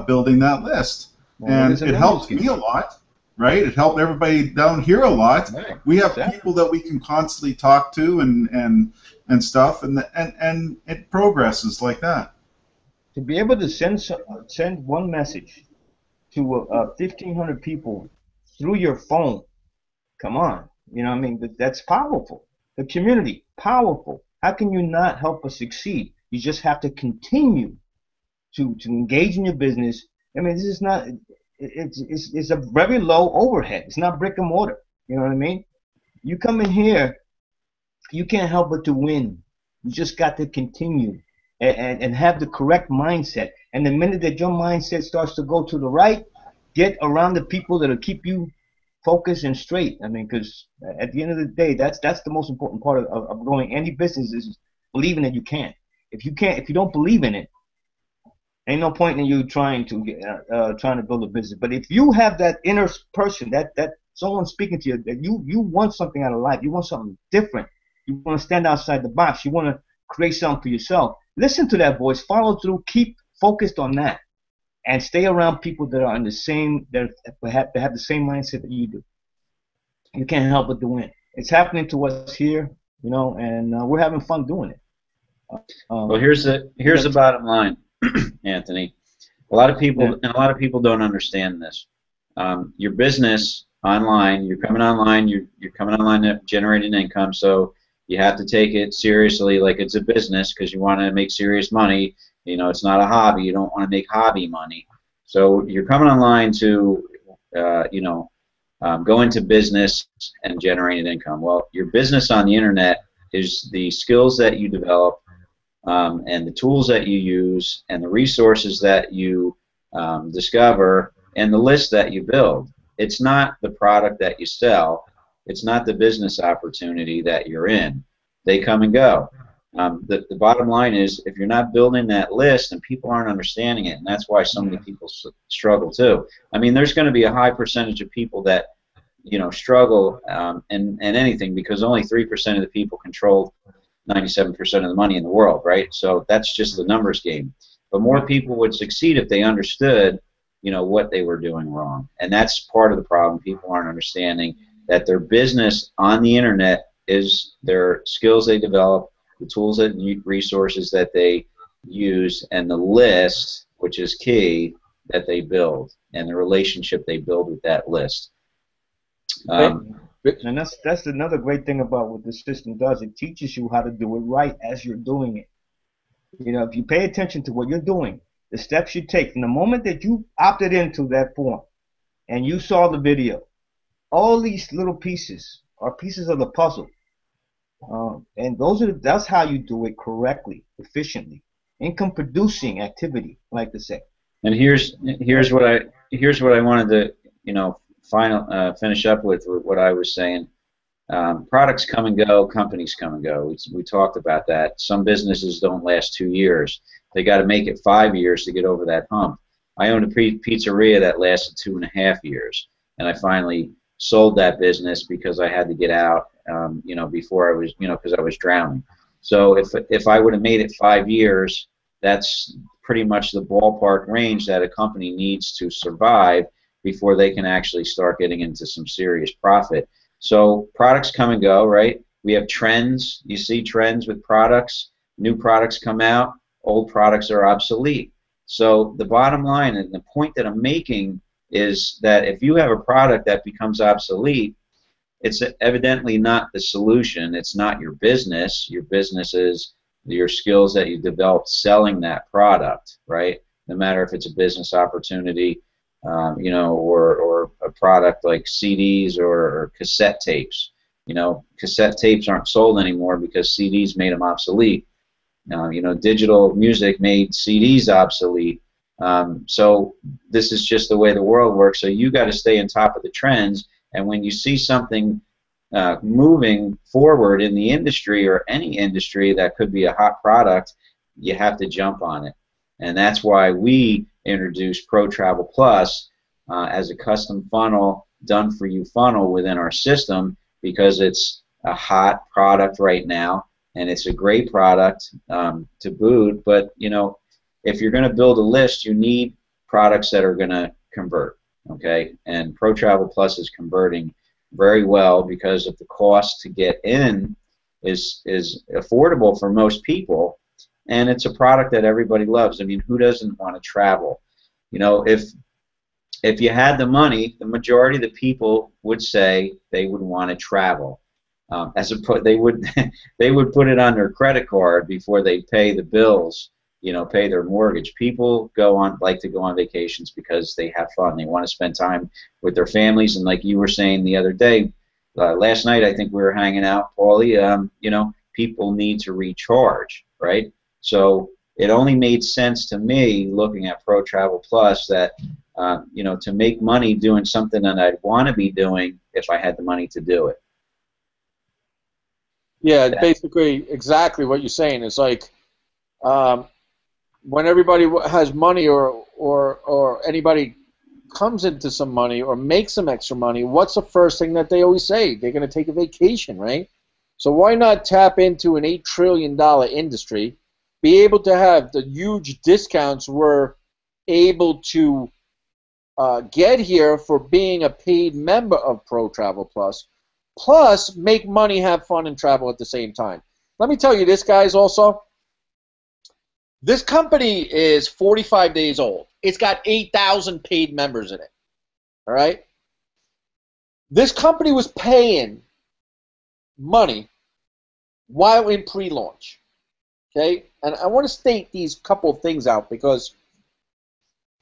building that list. And it helps me a lot, right? It helped everybody down here a lot. Right. We have people that we can constantly talk to and stuff, and it progresses like that. To be able to send one message to 1,500 people through your phone, come on, I mean, that's powerful. The community, powerful. How can you not help us succeed? You just have to continue to engage in your business. I mean, this is not. It's a very low overhead. It's not brick and mortar. You know what I mean? You come in here, you can't help but to win. You just got to continue and have the correct mindset. And the minute that your mindset starts to go to the right, get around the people that'll keep you focused and straight. I mean, because at the end of the day, that's the most important part of growing any business, is believing that you can. If you don't believe in it, ain't no point in you trying to build a business. But if you have that inner person, that someone speaking to you, that you want something out of life, you want something different, you want to stand outside the box, you want to create something for yourself, listen to that voice, follow through, keep focused on that, and stay around people that are in the same, that have the same mindset that you do. You can't help but to win. It's happening to us here, and we're having fun doing it. Well, here's the bottom line, Anthony. A lot of people don't understand this. Your business online, you're coming online to generate an income, so you have to take it seriously, like it's a business, because you want to make serious money. It's not a hobby. You don't want to make hobby money. So you're coming online to, go into business and generate an income. Well, your business on the internet is the skills that you develop, and the tools that you use, and the resources that you discover, and the list that you build. It's not the product that you sell. It's not the business opportunity that you're in. They come and go. The bottom line is, if you're not building that list, and people aren't understanding it, and that's why so many people struggle too. I mean, there's going to be a high percentage of people that struggle in anything, because only 3% of the people control 97% of the money in the world, right? So that's just the numbers game. But more people would succeed if they understood, what they were doing wrong. And that's part of the problem. People aren't understanding that their business on the internet is their skills they develop, the tools and resources that they use, and the list, which is key, that they build, and the relationship they build with that list. And that's another great thing about what this system does. It teaches you how to do it right as you're doing it. If you pay attention to what you're doing, the steps you take, from the moment that you opted into that form and you saw the video, all these little pieces are pieces of the puzzle. And that's how you do it correctly, efficiently. Income producing activity, like to say. And here's what I wanted to finish up with what I was saying. Products come and go, companies come and go. We talked about that. Some businesses don't last 2 years. They got to make it 5 years to get over that hump. I owned a pizzeria that lasted 2.5 years, and I finally sold that business because I had to get out, before I was, because I was drowning. So if I would have made it 5 years, that's pretty much the ballpark range that a company needs to survive before they can actually start getting into some serious profit. So products come and go, right? We have trends. You see trends with products. New products come out. Old products are obsolete. So the bottom line, and the point that I'm making, is that if you have a product that becomes obsolete, it's evidently not the solution. It's not your business. Your business is your skills that you developed selling that product, right? No matter if it's a business opportunity, you know, or a product like CDs or cassette tapes. You know, cassette tapes aren't sold anymore because CDs made them obsolete. You know, digital music made CDs obsolete. So this is just the way the world works. So you got to stay on top of the trends. And when you see something moving forward in the industry or any industry that could be a hot product, you have to jump on it. And that's why we introduced ProTravelPlus as a custom funnel, done-for-you funnel within our system, because it's a hot product right now, and it's a great product to boot. But you know, if you're going to build a list, you need products that are going to convert. Okay, and ProTravelPlus is converting very well because of the cost to get in is affordable for most people, and it's a product that everybody loves. I mean, who doesn't want to travel? You know, if you had the money, the majority of the people would say they would want to travel. They would they would put it on their credit card before they pay the bills, you know, pay their mortgage. People like to go on vacations because they have fun. They want to spend time with their families, and like you were saying the other day, last night I think we were hanging out, Paulie. You know, people need to recharge, right? So it only made sense to me, looking at ProTravelPlus, that you know, to make money doing something that I'd want to be doing if I had the money to do it. Yeah, basically exactly what you're saying. It's like when everybody has money or anybody comes into some money or makes some extra money, what's the first thing that they always say? They're going to take a vacation, right? So why not tap into an $8 trillion industry, be able to have the huge discounts we're able to get here for being a paid member of ProTravelPlus, plus make money, have fun, and travel at the same time. Let me tell you this, guys, also. This company is 45 days old. It's got 8,000 paid members in it. All right? This company was paying money while in pre-launch. Okay? And I want to state these couple of things out because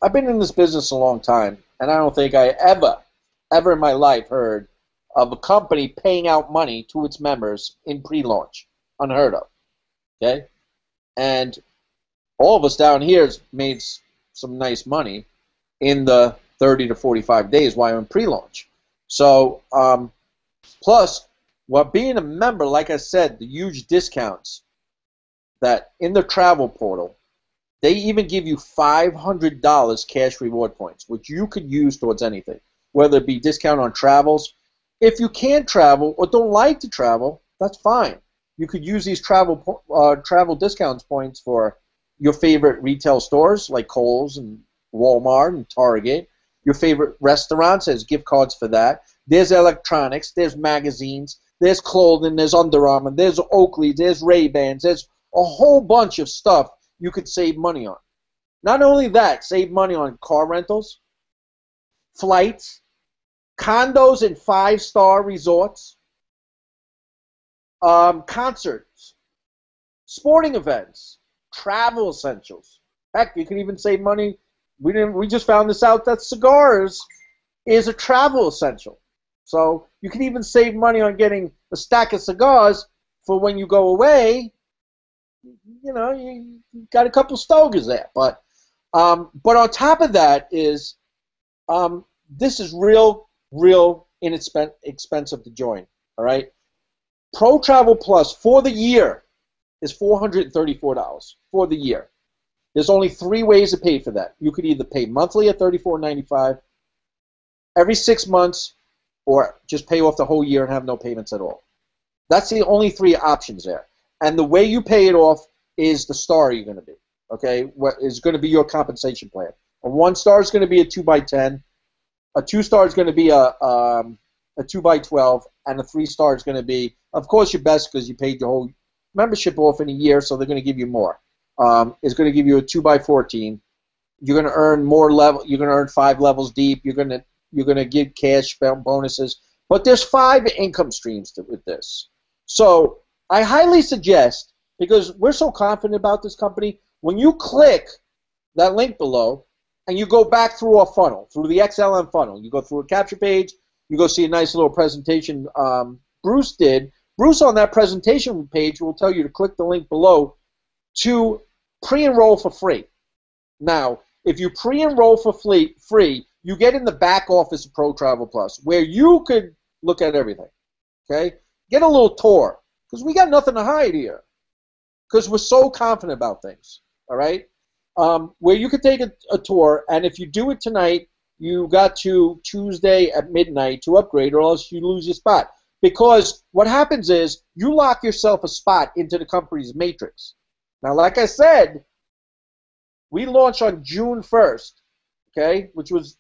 I've been in this business a long time, and I don't think I ever in my life heard of a company paying out money to its members in pre-launch. Unheard of. Okay? And all of us down here has made some nice money in the 30 to 45 days while in pre-launch. So, plus, while being a member, like I said, the huge discounts that in the travel portal, they even give you $500 cash reward points, which you could use towards anything, whether it be discount on travels. If you can't travel or don't like to travel, that's fine. You could use these travel discounts points for your favorite retail stores like Kohl's and Walmart and Target. Your favorite restaurants, there's gift cards for that. There's electronics, there's magazines, there's clothing, there's Under Armour, there's Oakley, there's Ray-Bans, there's a whole bunch of stuff you could save money on. Not only that, save money on car rentals, flights, condos in 5-star resorts, concerts, sporting events, travel essentials. Heck, you can even save money. We just found this out that cigars is a travel essential. So you can even save money on getting a stack of cigars for when you go away. You know, you got a couple stogies there. But on top of that is this is real inexpensive to join. All right, ProTravelPlus for the year is $434 for the year. There's only 3 ways to pay for that. You could either pay monthly at $34.95, every 6 months, or just pay off the whole year and have no payments at all. That's the only 3 options there. And the way you pay it off is the star you're going to be. Okay, what is going to be your compensation plan? A 1-star is going to be a 2x10. A 2-star is going to be a 2x12, and a 3-star is going to be, of course, your best because you paid your whole membership off in a year, so they're going to give you more. Is going to give you a 2x14. You're going to earn more level. You're going to earn 5 levels deep. You're going to get cash bonuses. But there's 5 income streams with this. So I highly suggest, because we're so confident about this company, when you click that link below and you go back through our funnel, through the XLN funnel, you go through a capture page, you go see a nice little presentation Bruce did. Bruce on that presentation page will tell you to click the link below to pre-enroll for free. Now, if you pre-enroll for free, you get in the back office of Pro Travel Plus, where you could look at everything. Okay? Get a little tour, because we got nothing to hide here, because we're so confident about things. All right? Where you could take a tour, and if you do it tonight, you got to Tuesday at midnight to upgrade, or else you lose your spot. Because what happens is you lock yourself a spot into the company's matrix. Now, like I said, we launched on June 1st, okay, which was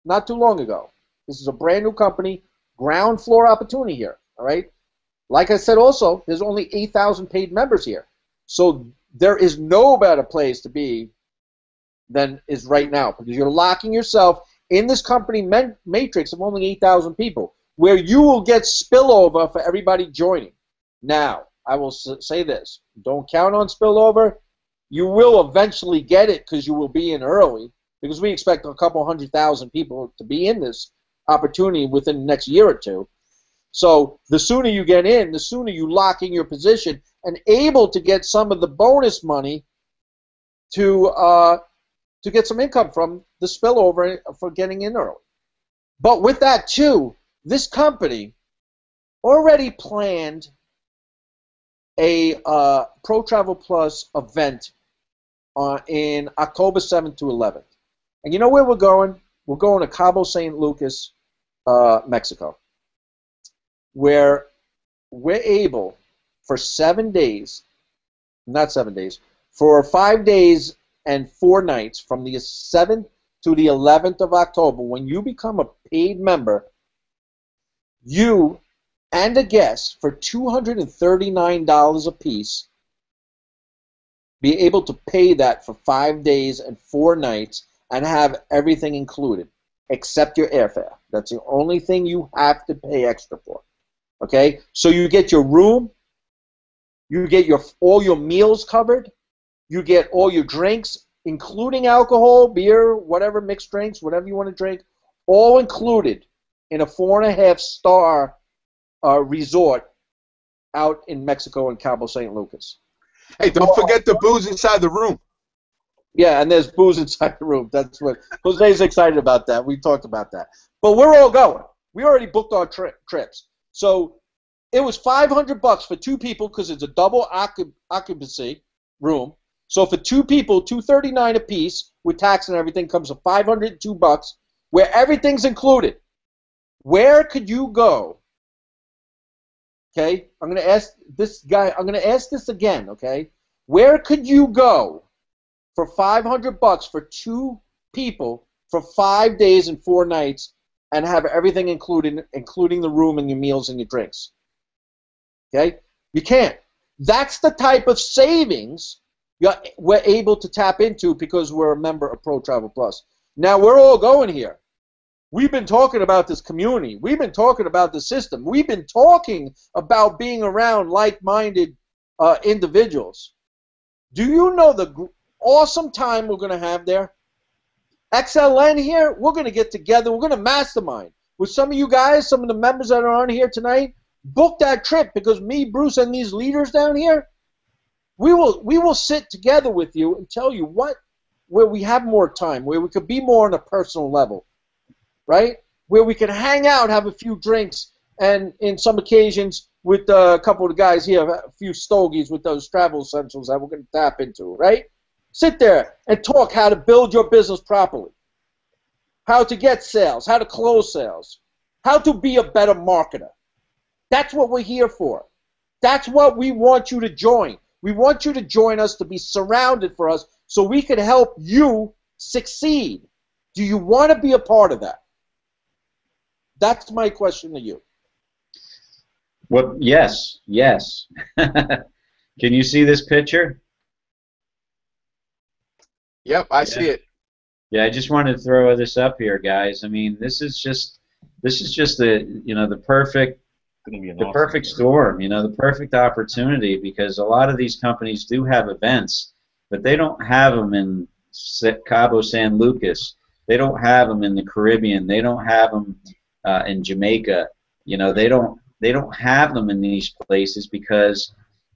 not too long ago. This is a brand new company, ground floor opportunity here, all right? Like I said also, there's only 8,000 paid members here. So there is no better place to be than is right now, because you're locking yourself in this company matrix of only 8,000 people, where you will get spillover for everybody joining. Now, I will say this. Don't count on spillover. You will eventually get it because you will be in early, because we expect a couple 100,000 people to be in this opportunity within the next year or two. So the sooner you get in, the sooner you lock in your position and able to get some of the bonus money to get some income from the spillover for getting in early. But with that too, this company already planned a Pro Travel Plus event in October 7th to 11th. And you know where we're going? We're going to Cabo San Lucas, Mexico, where we're able for 7 days, not 7 days, for 5 days and 4 nights from the 7th to the 11th of October, when you become a paid member, you and a guest for $239 a piece be able to pay that for 5 days and 4 nights and have everything included except your airfare. That's the only thing you have to pay extra for. Okay? So you get your room, you get all your meals covered, you get all your drinks, including alcohol, beer, whatever, mixed drinks, whatever you want to drink, all included in a 4.5-star resort out in Mexico in Cabo San Lucas. Hey, don't forget the booze inside the room. Yeah, and there's booze inside the room. That's what Jose's excited about. That we talked about that. But we're all going. We already booked our trips. So it was $500 for 2 people because it's a double occupancy room. So for 2 people, $239 a piece with tax and everything comes to $502, where everything's included. Where could you go? Okay, I'm going to ask this guy. I'm going to ask this again. Okay, where could you go for $500 for 2 people for 5 days and 4 nights and have everything included, including the room and your meals and your drinks? Okay, you can't. That's the type of savings we're able to tap into because we're a member of Pro Travel Plus. Now we're all going here. We've been talking about this community. We've been talking about the system. We've been talking about being around like-minded individuals. Do you know the awesome time we're going to have there? XLN here, we're going to get together. We're going to mastermind with some of you guys, some of the members that are on here tonight. Book that trip, because me, Bruce, and these leaders down here, we will sit together with you and tell you where we have more time, where we could be more on a personal level. Right? Where we can hang out, have a few drinks, and in some occasions with a couple of the guys here, a few stogies with those travel essentials that we're going to tap into, right? Sit there and talk how to build your business properly, how to get sales, how to close sales, how to be a better marketer. That's what we're here for. That's what we want you to join. We want you to join us, to be surrounded for us so we can help you succeed. Do you want to be a part of that? That's my question to you. Well, yes. Can you see this picture? Yep, I see it. Yeah, I just wanted to throw this up here, guys. I mean, this is just this is just the perfect perfect storm, the perfect opportunity, because a lot of these companies do have events, but they don't have them in Cabo San Lucas. They don't have them in the Caribbean. They don't have them in Jamaica. They don't have them in these places because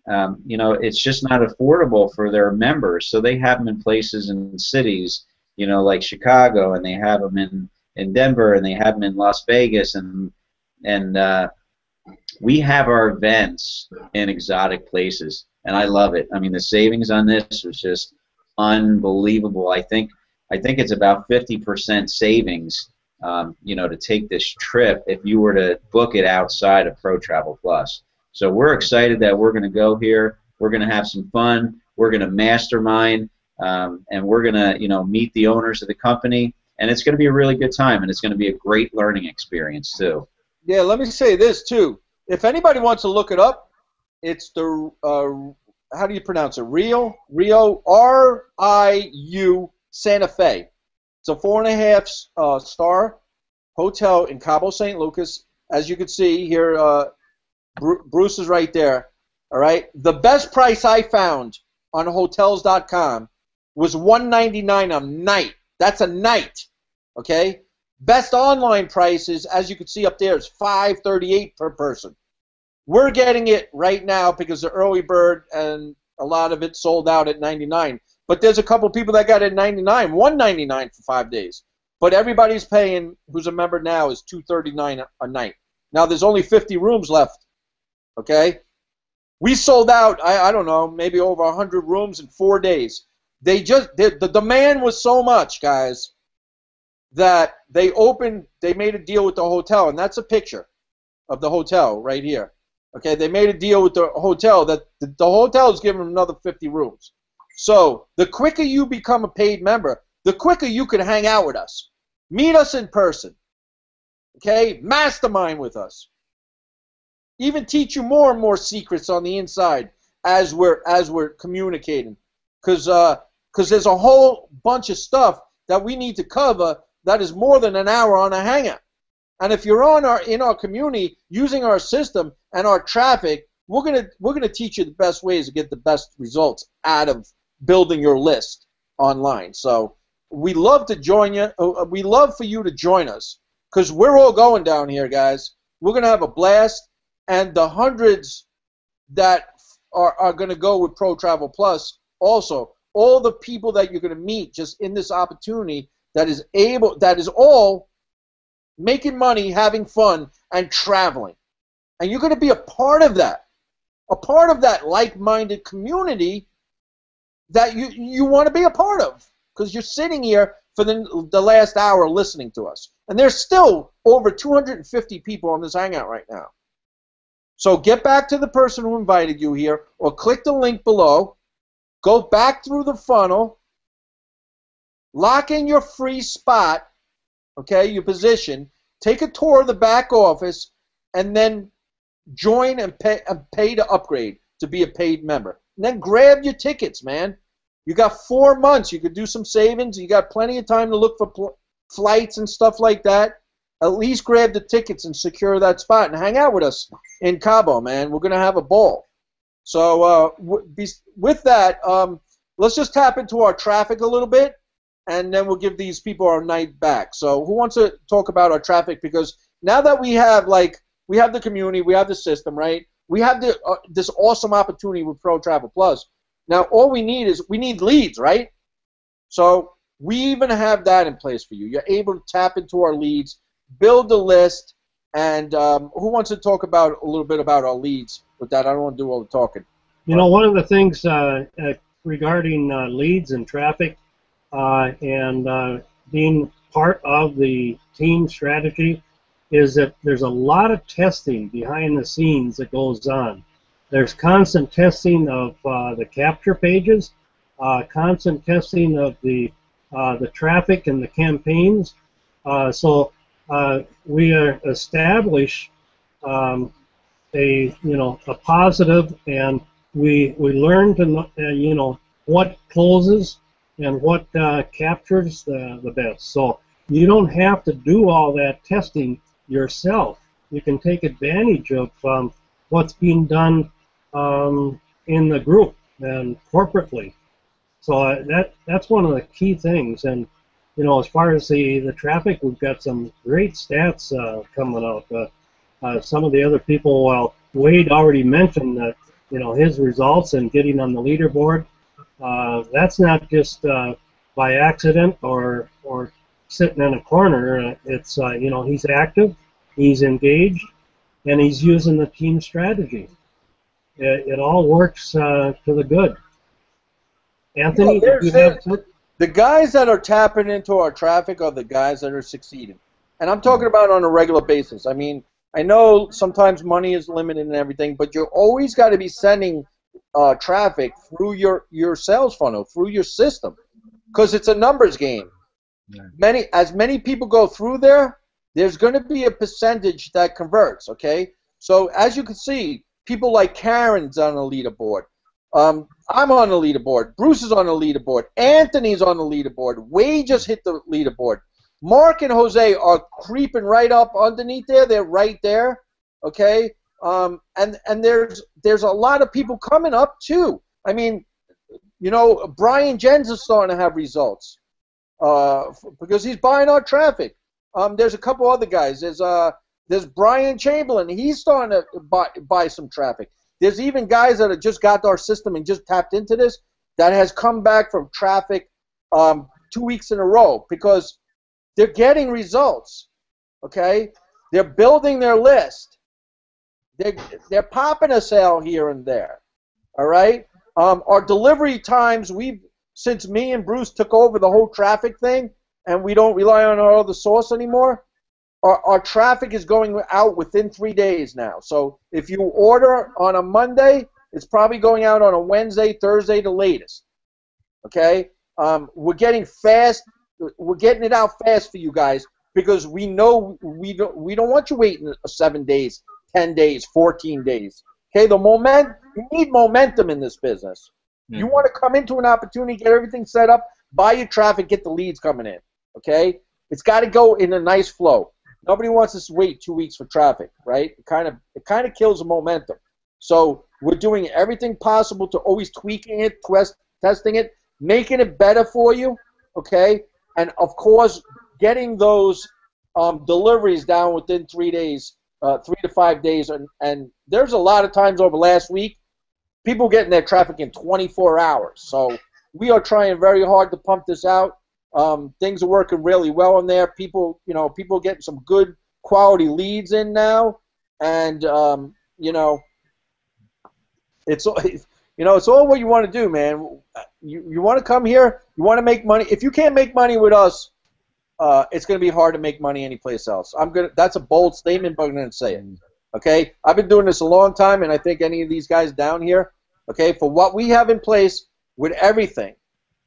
it's just not affordable for their members. So they have them in places in cities, like Chicago, and they have them in Denver, and they have them in Las Vegas, and we have our events in exotic places, and I love it. I mean, the savings on this was just unbelievable. I think it's about 50% savings, to take this trip if you were to book it outside of Pro Travel Plus. So we're excited that we're going to go here. We're going to have some fun. We're going to mastermind, and we're going to, meet the owners of the company, and it's going to be a really good time, and it's going to be a great learning experience too. Yeah, let me say this too. If anybody wants to look it up, it's the how do you pronounce it? Rio RIU Santa Fe. It's a 4.5 star hotel in Cabo San Lucas. As you can see here, Bruce is right there. All right. The best price I found on Hotels.com was $199 a night. That's a night. Okay. Best online prices, as you can see up there, is $538 per person. We're getting it right now because the early bird and a lot of it sold out at $99. But there's a couple people that got it at $99, $199 for 5 days. But everybody's paying, who's a member now, is $239 a night. Now there's only 50 rooms left. Okay, we sold out. I don't know, maybe over 100 rooms in 4 days. The demand was so much, guys, that they made a deal with the hotel, and that's a picture of the hotel right here. Okay, they made a deal with the hotel that the hotel is giving them another 50 rooms. So the quicker you become a paid member, the quicker you can hang out with us, meet us in person, okay, mastermind with us, even teach you more and more secrets on the inside as we're communicating, because there's a whole bunch of stuff that we need to cover that is more than an hour on a Hangout. And if you're in our community using our system and our traffic, we're gonna teach you the best ways to get the best results out of building your list online. So we love to join you. We love for you to join us, because we're all going down here, guys. We're gonna have a blast, and the hundreds that are gonna go with Pro Travel Plus also. All the people that you're gonna meet just in this opportunity that is all making money, having fun, and traveling. And you're going to be a part of that like-minded community that you want to be a part of, because you're sitting here for the last hour listening to us. And there's still over 250 people on this Hangout right now. So get back to the person who invited you here, or click the link below, go back through the funnel, lock in your free spot, okay, your position, take a tour of the back office, and then join and pay to upgrade to be a paid member. And then grab your tickets, man. You got 4 months. You could do some savings. You got plenty of time to look for flights and stuff like that. At least grab the tickets and secure that spot and hang out with us in Cabo, man. We're going to have a ball. So with that, let's just tap into our traffic a little bit, and then we'll give these people our night back. So who wants to talk about our traffic? Because now that we have the community, we have the system, right? We have this awesome opportunity with Pro Travel Plus. Now all we need leads, right? So we even have that in place for you. You're able to tap into our leads, build a list, and who wants to talk about a little bit about our leads with that? I don't want to do all the talking. One of the things regarding leads and traffic, and being part of the team strategy, is that there's a lot of testing behind the scenes that goes on. There's constant testing of the capture pages, constant testing of the traffic and the campaigns. So we establish a positive, and we learn to what closes and what captures the best. So you don't have to do all that testing yourself. You can take advantage of what's being done in the group and corporately. So that's one of the key things. And you know, as far as the traffic, we've got some great stats coming out. Some of the other people, well, Wade already mentioned that, you know, his results and getting on the leaderboard. That's not just by accident or sitting in a corner. It's you know, he's active, he's engaged, and he's using the team strategy. It all works to the good. Anthony, Yeah, do you have the guys that are tapping into our traffic are the guys that are succeeding. And I'm talking about on a regular basis. I mean, I know sometimes money is limited and everything, but you always got to be sending traffic through your sales funnel, through your system, because it's a numbers game. Yeah. As many people go through there, there's going to be a percentage that converts, okay? So as you can see, people like Karen's on the leaderboard. I'm on the leaderboard. Bruce is on the leaderboard. Anthony's on the leaderboard. Wade just hit the leaderboard. Mark and Jose are creeping right up underneath there. They're right there, okay? And there's a lot of people coming up too. I mean, you know, Brian Jens is starting to have results because he's buying our traffic. There's a couple other guys. There's Brian Chamberlain. He's starting to buy some traffic. There's even guys that have just got our system and just tapped into this that has come back from traffic 2 weeks in a row because they're getting results, okay? They're building their list. They're popping a sale here and there, all right? Our delivery times, since me and Bruce took over the whole traffic thing and we don't rely on our other source anymore, our traffic is going out within 3 days now. So if you order on a Monday, it's probably going out on a Wednesday, Thursday, the latest. Okay? We're getting fast. We're getting it out fast for you guys because we know we don't want you waiting 7 days, 10 days, 14 days. Okay? You need momentum in this business. Mm-hmm. You want to come into an opportunity, get everything set up, buy your traffic, get the leads coming in. Okay? It's got to go in a nice flow. Nobody wants us to wait 2 weeks for traffic, right? It kind of kills the momentum. So we're doing everything possible to always tweaking it, testing it, making it better for you, okay? And of course, getting those deliveries down within 3 days, 3 to 5 days, and there's a lot of times over last week, people getting their traffic in 24 hours. So we are trying very hard to pump this out. Things are working really well in there. People getting some good quality leads in now, and you know, it's all what you want to do, man. You want to come here. You want to make money. If you can't make money with us, it's going to be hard to make money anyplace else. That's a bold statement, but I'm going to say it. Okay, I've been doing this a long time, and I think any of these guys down here, okay, for what we have in place with everything,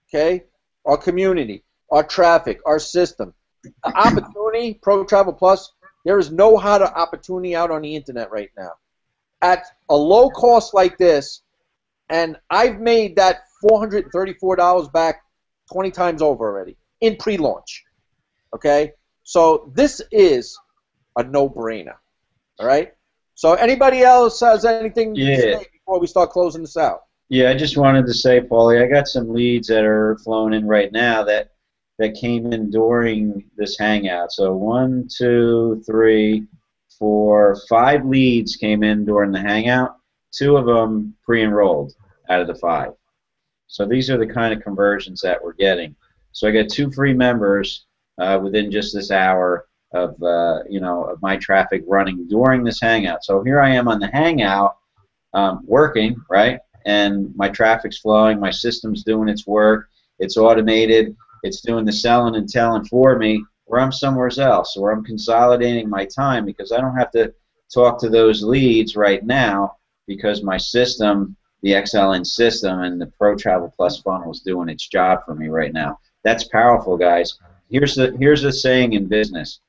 okay, our community, our traffic, our system, opportunity, Pro Travel Plus. There is no harder opportunity out on the internet right now. At a low cost like this, and I've made that $434 back 20 times over already in pre-launch. Okay? So this is a no-brainer. All right? So anybody else has anything to say before we start closing this out? Yeah, I just wanted to say, Paulie, I got some leads that are flowing in right now that came in during this Hangout. So 1, 2, 3, 4, 5 leads came in during the Hangout. 2 of them pre-enrolled out of the 5. So these are the kind of conversions that we're getting. So I got 2 free members within just this hour of of my traffic running during this Hangout. So here I am on the Hangout working, right? And my traffic's flowing, my system's doing its work, it's automated, it's doing the selling and telling for me, where I'm somewhere else, where I'm consolidating my time because I don't have to talk to those leads right now because my system, the XLN system and the Pro Travel Plus funnel is doing its job for me right now. That's powerful, guys. Here's the saying in business.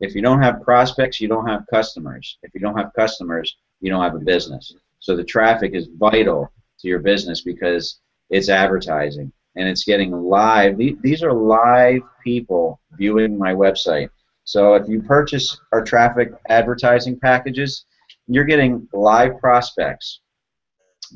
If you don't have prospects, you don't have customers. If you don't have customers, you don't have a business. So the traffic is vital to your business because it's advertising and it's getting live. These are live people viewing my website. So if you purchase our traffic advertising packages, you're getting live prospects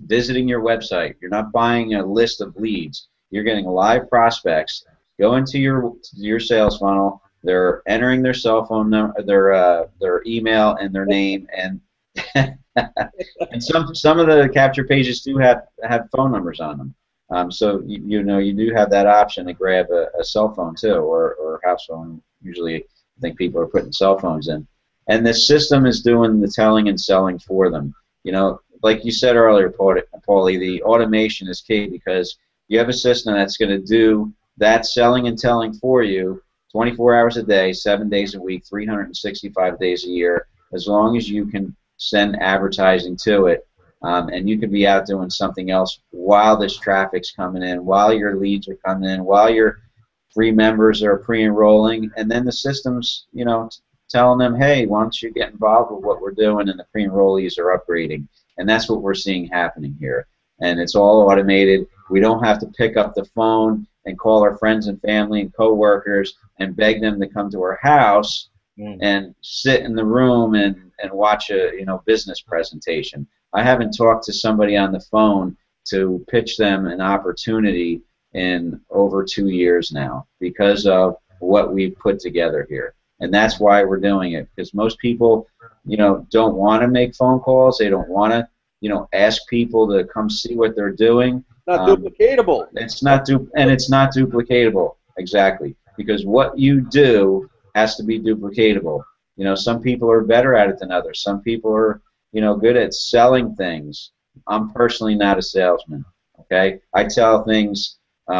visiting your website. You're not buying a list of leads. You're getting live prospects go into your sales funnel. They're entering their cell phone number, their email, and their name, and and some of the capture pages do have phone numbers on them. So you know you do have that option to grab a cell phone too, or a house phone. Usually, I think people are putting cell phones in, and the system is doing the telling and selling for them. You know, like you said earlier, Paulie, the automation is key because you have a system that's going to do that selling and telling for you 24 hours a day, 7 days a week, 365 days a year, as long as you can send advertising to it. And you could be out doing something else while this traffic's coming in, while your leads are coming in, while your free members are pre-enrolling, and then the system's, you know, telling them, hey, why don't you get involved with what we're doing, and the pre-enrollees are upgrading. And that's what we're seeing happening here. And it's all automated. We don't have to pick up the phone and call our friends and family and coworkers and beg them to come to our house and sit in the room and watch a business presentation. I haven't talked to somebody on the phone to pitch them an opportunity in over 2 years now because of what we've put together here. And that's why we're doing it, because most people, don't want to make phone calls. They don't want to, ask people to come see what they're doing. Not duplicatable. It's not duplicatable, exactly, because what you do has to be duplicatable. Some people are better at it than others. Some people are, good at selling things. I'm personally not a salesman. Okay, I tell things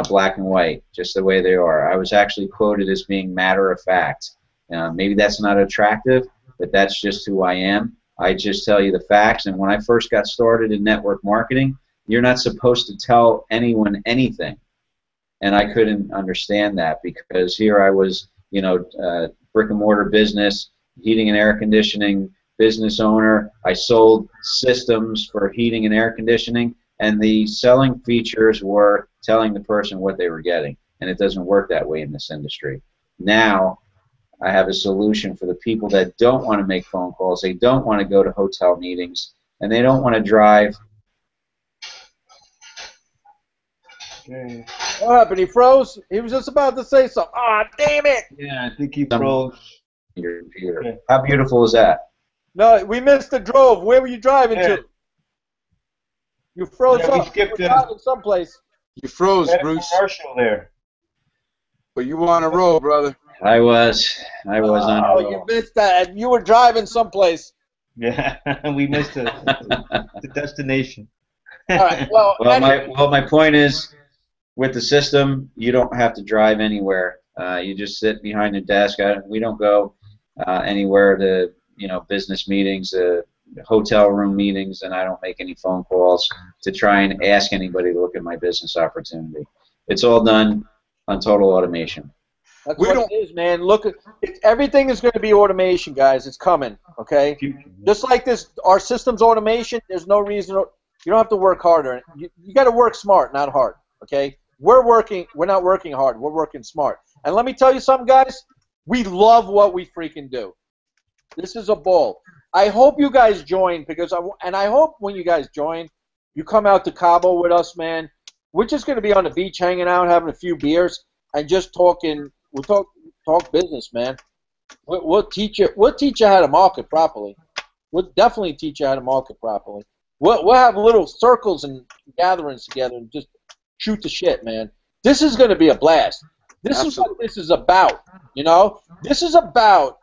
black and white, just the way they are. I was actually quoted as being matter of fact. Maybe that's not attractive, but that's just who I am. I just tell you the facts. And when I first got started in network marketing, you're not supposed to tell anyone anything. And I couldn't understand that because here I was, brick and mortar business, heating and air conditioning business owner. I sold systems for heating and air conditioning, and the selling features were telling the person what they were getting. And it doesn't work that way in this industry. Now, I have a solution for the people that don't want to make phone calls, they don't want to go to hotel meetings, and they don't want to drive. What happened? He froze? He was just about to say something. Ah, damn it! Yeah, I think he froze. Your computer. Yeah. How beautiful is that? No, we missed the drove. Where were you driving to? You froze up. We skipped someplace. You froze, Bruce. Commercial there. But you were on a roll, brother. I was on a roll. Oh, you missed that. You were driving someplace. Yeah, we missed the destination. All right. Well, my point is, with the system, you don't have to drive anywhere. You just sit behind your desk. We don't go anywhere to business meetings, hotel room meetings, and I don't make any phone calls to try and ask anybody to look at my business opportunity. It's all done on total automation. That's what it is, man. Look, everything is going to be automation, guys. It's coming, okay? Just like this, our system's automation, there's no reason. You don't have to work harder. You got to work smart, not hard, okay? We're not working hard. We're working smart. And let me tell you something, guys. We love what we freaking do. This is a ball. I hope you guys join I hope when you guys join, you come out to Cabo with us, man. We're just going to be on the beach hanging out, having a few beers, and just talking. We'll talk business, man. We'll teach you how to market properly. We'll definitely teach you how to market properly. We'll have little circles and gatherings together and just shoot the shit, man. This is going to be a blast. This is what this is about, This is about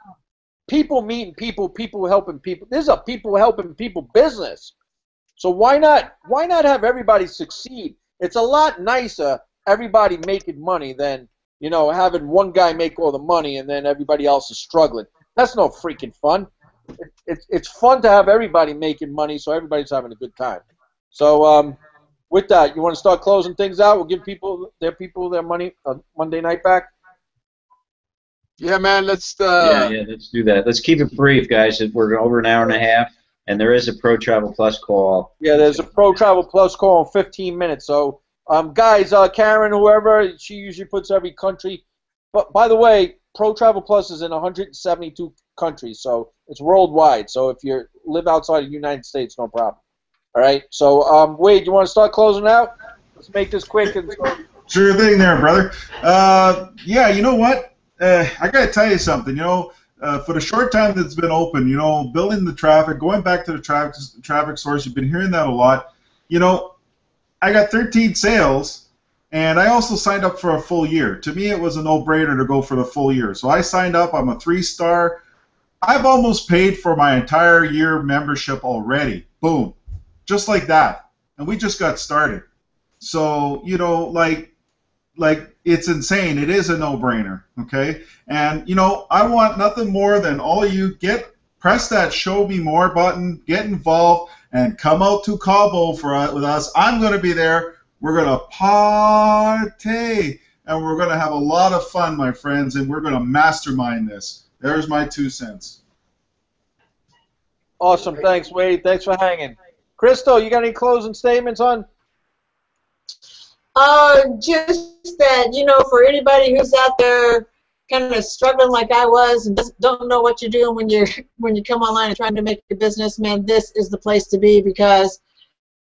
people meeting people, people helping people. This is a people helping people business. So why not have everybody succeed? It's a lot nicer everybody making money than having one guy make all the money and then everybody else is struggling. That's no freaking fun. It's fun to have everybody making money so everybody's having a good time. So with that, you want to start closing things out? We'll give people their money Monday night back. Yeah, man. Let's let's do that. Let's keep it brief, guys. We're over an hour and a half, and there is a Pro Travel Plus call. Yeah, there's a Pro Travel Plus call in 15 minutes. So guys, Karen, whoever, she usually puts every country. But by the way, Pro Travel Plus is in 172 countries, so it's worldwide. So if you live outside of the United States, no problem. All right. So Wade, you want to start closing out? Let's make this quick. Sure thing there, brother. Yeah, you know what? I got to tell you something. For the short time that's been open, building the traffic, going back to the traffic source, you've been hearing that a lot. I got 13 sales, and I also signed up for a full year. To me, it was a no-brainer to go for the full year. So I signed up. I'm a 3-star. I've almost paid for my entire year membership already. Boom. Just like that. And we just got started. So, like it's insane. It is a no-brainer, okay? And, I want nothing more than all of you press that show me more button, get involved, and come out to Cabo with us. I'm going to be there. We're going to party, and we're going to have a lot of fun, my friends, and we're going to mastermind this. There's my 2 cents. Awesome. Thanks, Wade. Thanks for hanging. Crystal, you got any closing statements on? Just that, for anybody who's out there kind of struggling like I was and don't know what you're doing when you come online and trying to make your business, man, this is the place to be because,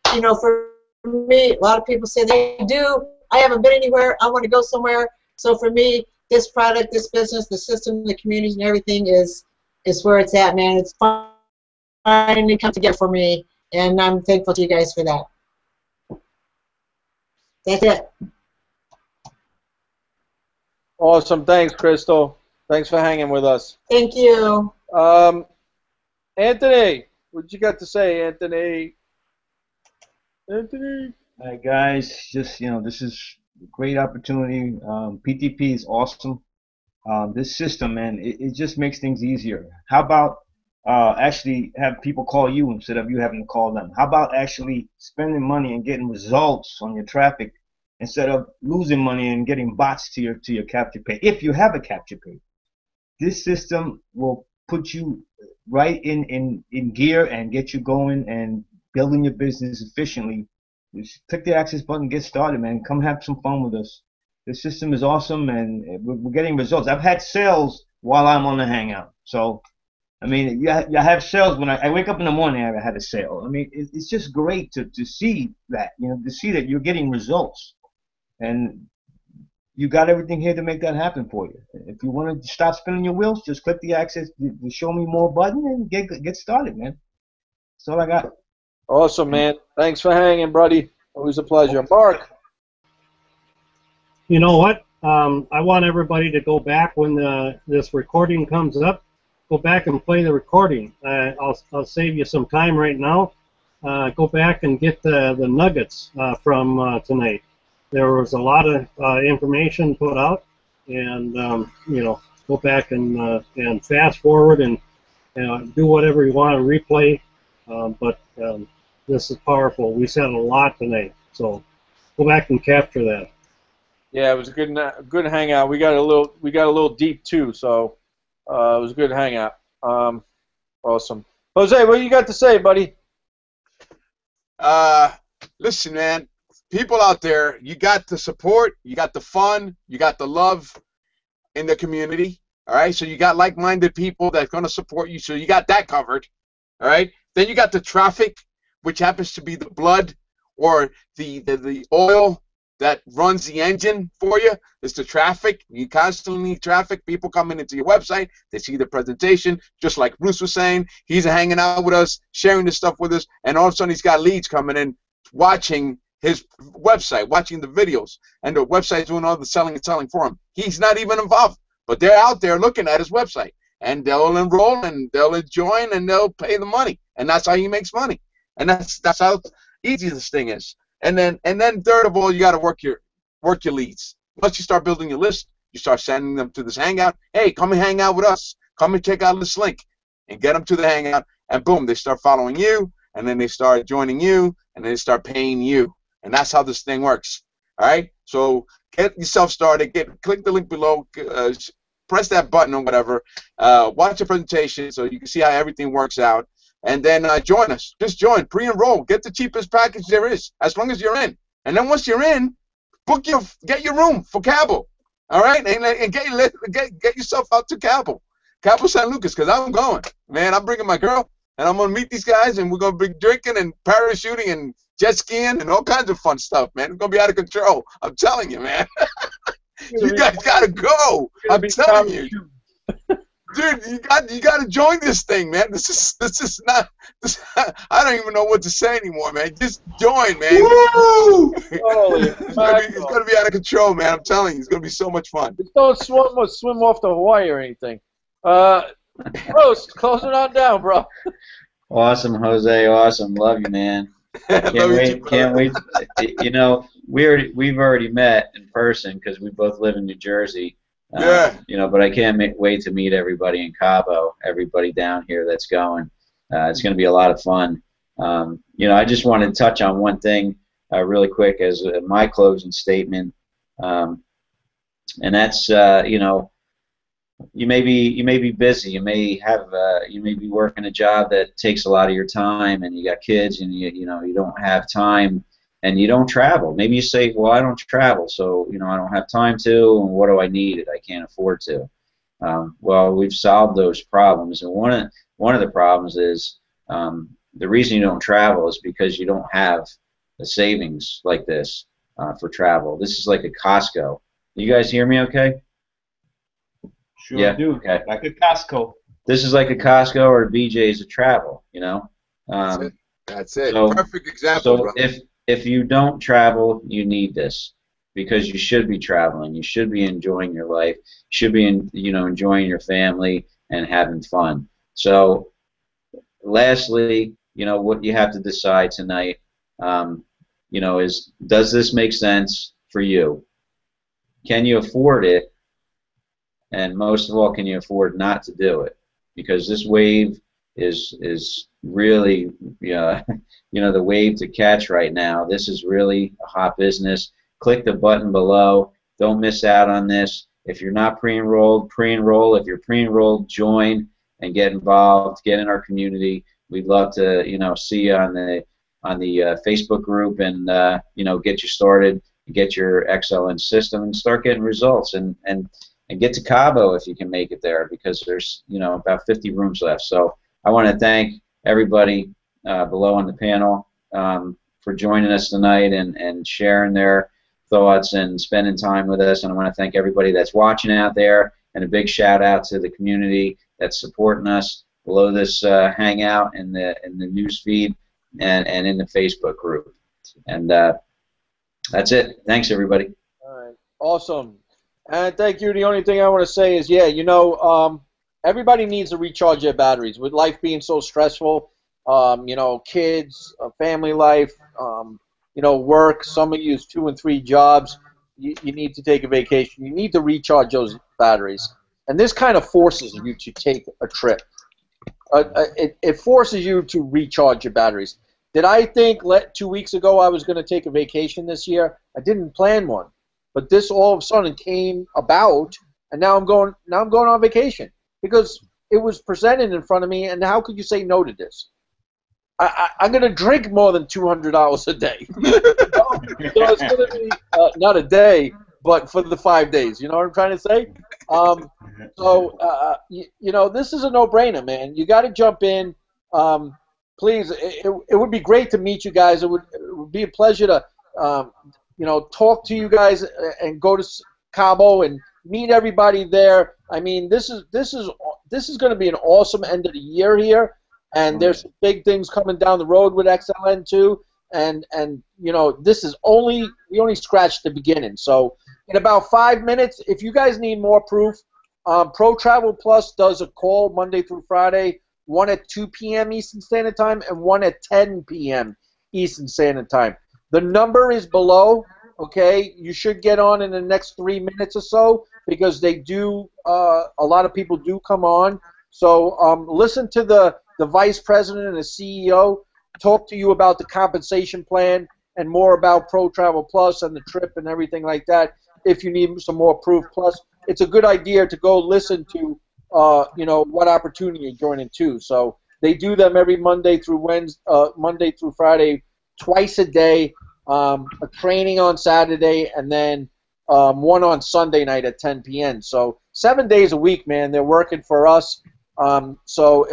for me, a lot of people say they do. I haven't been anywhere. I want to go somewhere. So for me, this product, this business, the system, the community, and everything is where it's at, man. It's finally come together for me, and I'm thankful to you guys for that. That's it. Awesome. Thanks, Crystal. Thanks for hanging with us. Thank you. Anthony, what you got to say, Anthony? Anthony? Hi, guys. Just, this is a great opportunity. PTP is awesome. This system, man, it just makes things easier. How about actually have people call you instead of you having to call them? How about actually spending money and getting results on your traffic instead of losing money and getting bots to your capture page? If you have a capture page, this system will put you right in gear and get you going and building your business efficiently. Just click the access button, get started, man. Come have some fun with us. This system is awesome, and we're getting results. I've had sales while I'm on the Hangout. So, I mean, you have sales when I wake up in the morning. I had a sale. I mean, it's just great to see that, to see that you're getting results, and you got everything here to make that happen for you. If you want to stop spinning your wheels, just click the access, the show me more button, and get started, man. That's all I got. Awesome, man. Thanks for hanging, buddy. Always a pleasure. Mark. You know what? I want everybody to go back when this recording comes up. Go back and play the recording. I'll save you some time right now. Go back and get the nuggets from tonight. There was a lot of information put out, and go back and fast forward and do whatever you want to replay. But this is powerful. We said a lot tonight, so go back and capture that. Yeah, it was a good hangout. We got a little deep too, so it was a good hangout. Awesome. Jose, what you got to say, buddy? Listen, man. People out there, you got the support, you got the fun, you got the love in the community. All right, so you got like-minded people that's going to support you, so you got that covered. All right. Then you got the traffic, which happens to be the blood or the oil that runs the engine for you. It's the traffic. You constantly need traffic. People coming into your website. They see the presentation, just like Bruce was saying. He's hanging out with us, sharing this stuff with us, and all of a sudden he's got leads coming in, watching his website, watching the videos, and the website's doing all the selling and selling for him. He's not even involved, but they're out there looking at his website, and they'll enroll, and they'll join, and they'll pay the money, and that's how he makes money. And that's how easy this thing is. And then third of all, you got to work your leads. Once you start building your list, you start sending them to this Hangout. Hey, come and hang out with us. Come and check out this link, and get them to the Hangout. And boom, they start following you, and then they start joining you, and then they start paying you. And that's how this thing works. All right. So get yourself started. Click the link below. Press that button or whatever. Watch the presentation so you can see how everything works out. And then join us. Just join. Pre-enroll. Get the cheapest package there is, as long as you're in. And then once you're in, get your room for Cabo. All right, and get yourself out to Cabo San Lucas, because I'm going. Man, I'm bringing my girl, and I'm going to meet these guys, and we're going to be drinking and parachuting and jet skiing and all kinds of fun stuff, man. It's going to be out of control. I'm telling you, man. You guys got to go. I'm telling you. Dude, you got to join this thing, man. This is not. I don't even know what to say anymore, man. Just join, man. Holy it's gonna be out of control, man. I'm telling you, it's gonna be so much fun. Just don't swim off the Hawaii or anything. Bruce, close it on down, bro. Awesome, Jose. Awesome. Love you, man. Can't wait. You know, we've already met in person because we both live in New Jersey. Yeah. You know, but I can't wait to meet everybody in Cabo, everybody down here that's going. It's going to be a lot of fun. You know, I just wanted to touch on one thing really quick as my closing statement, and that's you know, you may be busy, you may be working a job that takes a lot of your time, and you got kids, and you know you don't have time. And you don't travel. Maybe you say, well, I don't travel, so you know I don't have time to, and what do I need it? I can't afford to. Well, we've solved those problems, and one of the problems is the reason you don't travel is because you don't have the savings like this for travel. This is like a Costco. You guys hear me okay? Sure Yeah. do. Okay. Like a Costco. This is like a Costco or a BJ's of travel. You know. That's it. So, Perfect example, so bro. if you don't travel, you need this because you should be traveling. You should be enjoying your life. You should be enjoying your family and having fun. So, lastly, you know what you have to decide tonight. You know, is does this make sense for you? Can you afford it? And most of all, can you afford not to do it? Because this wave is really you know the wave to catch right now. This is really a hot business. Click the button below. Don't miss out on this. If you're not pre-enrolled, pre-enroll. If you're pre-enrolled, join and get involved. Get in our community. We'd love to see you on the Facebook group and get you started, get your XLN system and start getting results and get to Cabo if you can make it there because there's about 50 rooms left. So I want to thank everybody below on the panel for joining us tonight and sharing their thoughts and spending time with us. And I want to thank everybody that's watching out there, and a big shout out to the community that's supporting us below this Hangout in the news feed and in the Facebook group. And that's it. Thanks, everybody. All right. Awesome. And thank you. The only thing I want to say is, everybody needs to recharge their batteries. With life being so stressful, kids, family life, work. Some of you use 2 and 3 jobs. You need to take a vacation. You need to recharge those batteries. And this kind of forces you to take a trip. It forces you to recharge your batteries. Did I think 2 weeks ago I was going to take a vacation this year? I didn't plan one. But this all of a sudden came about, and now I'm going on vacation because it was presented in front of me. And how could you say no to this? I'm going to drink more than $200 a day. So it's going to be not a day, but for the 5 days. You know what I'm trying to say? This is a no-brainer, man. You got to jump in. Please, it would be great to meet you guys. It would be a pleasure to talk to you guys and go to Cabo and meet everybody there. I mean, this is going to be an awesome end of the year here, and there's some big things coming down the road with XLN too. And this is we only scratched the beginning. So in about 5 minutes, if you guys need more proof, ProTravelPlus does a call Monday through Friday, one at 2 p.m. Eastern Standard Time and one at 10 p.m. Eastern Standard Time. The number is below, okay? You should get on in the next 3 minutes or so because they do, a lot of people do come on. So listen to the Vice President and the CEO talk to you about the compensation plan and more about ProTravelPlus and the trip and everything like that if you need some more proof. Plus, it's a good idea to go listen to, what opportunity you're joining too. So they do them every Monday through Friday, twice a day, a training on Saturday, and then one on Sunday night at 10 p.m. So 7 days a week, man, they're working for us. So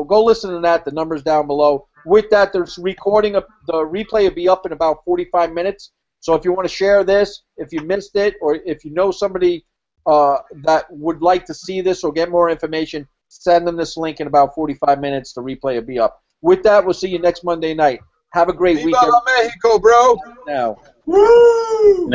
go listen to that. The number's down below. With that, there's recording. The replay will be up in about 45 minutes. So if you want to share this, if you missed it, or if you know somebody that would like to see this or get more information, send them this link in about 45 minutes. The replay will be up. With that, we'll see you next Monday night. Have a great weekend. Mexico, bro. Now. Woo!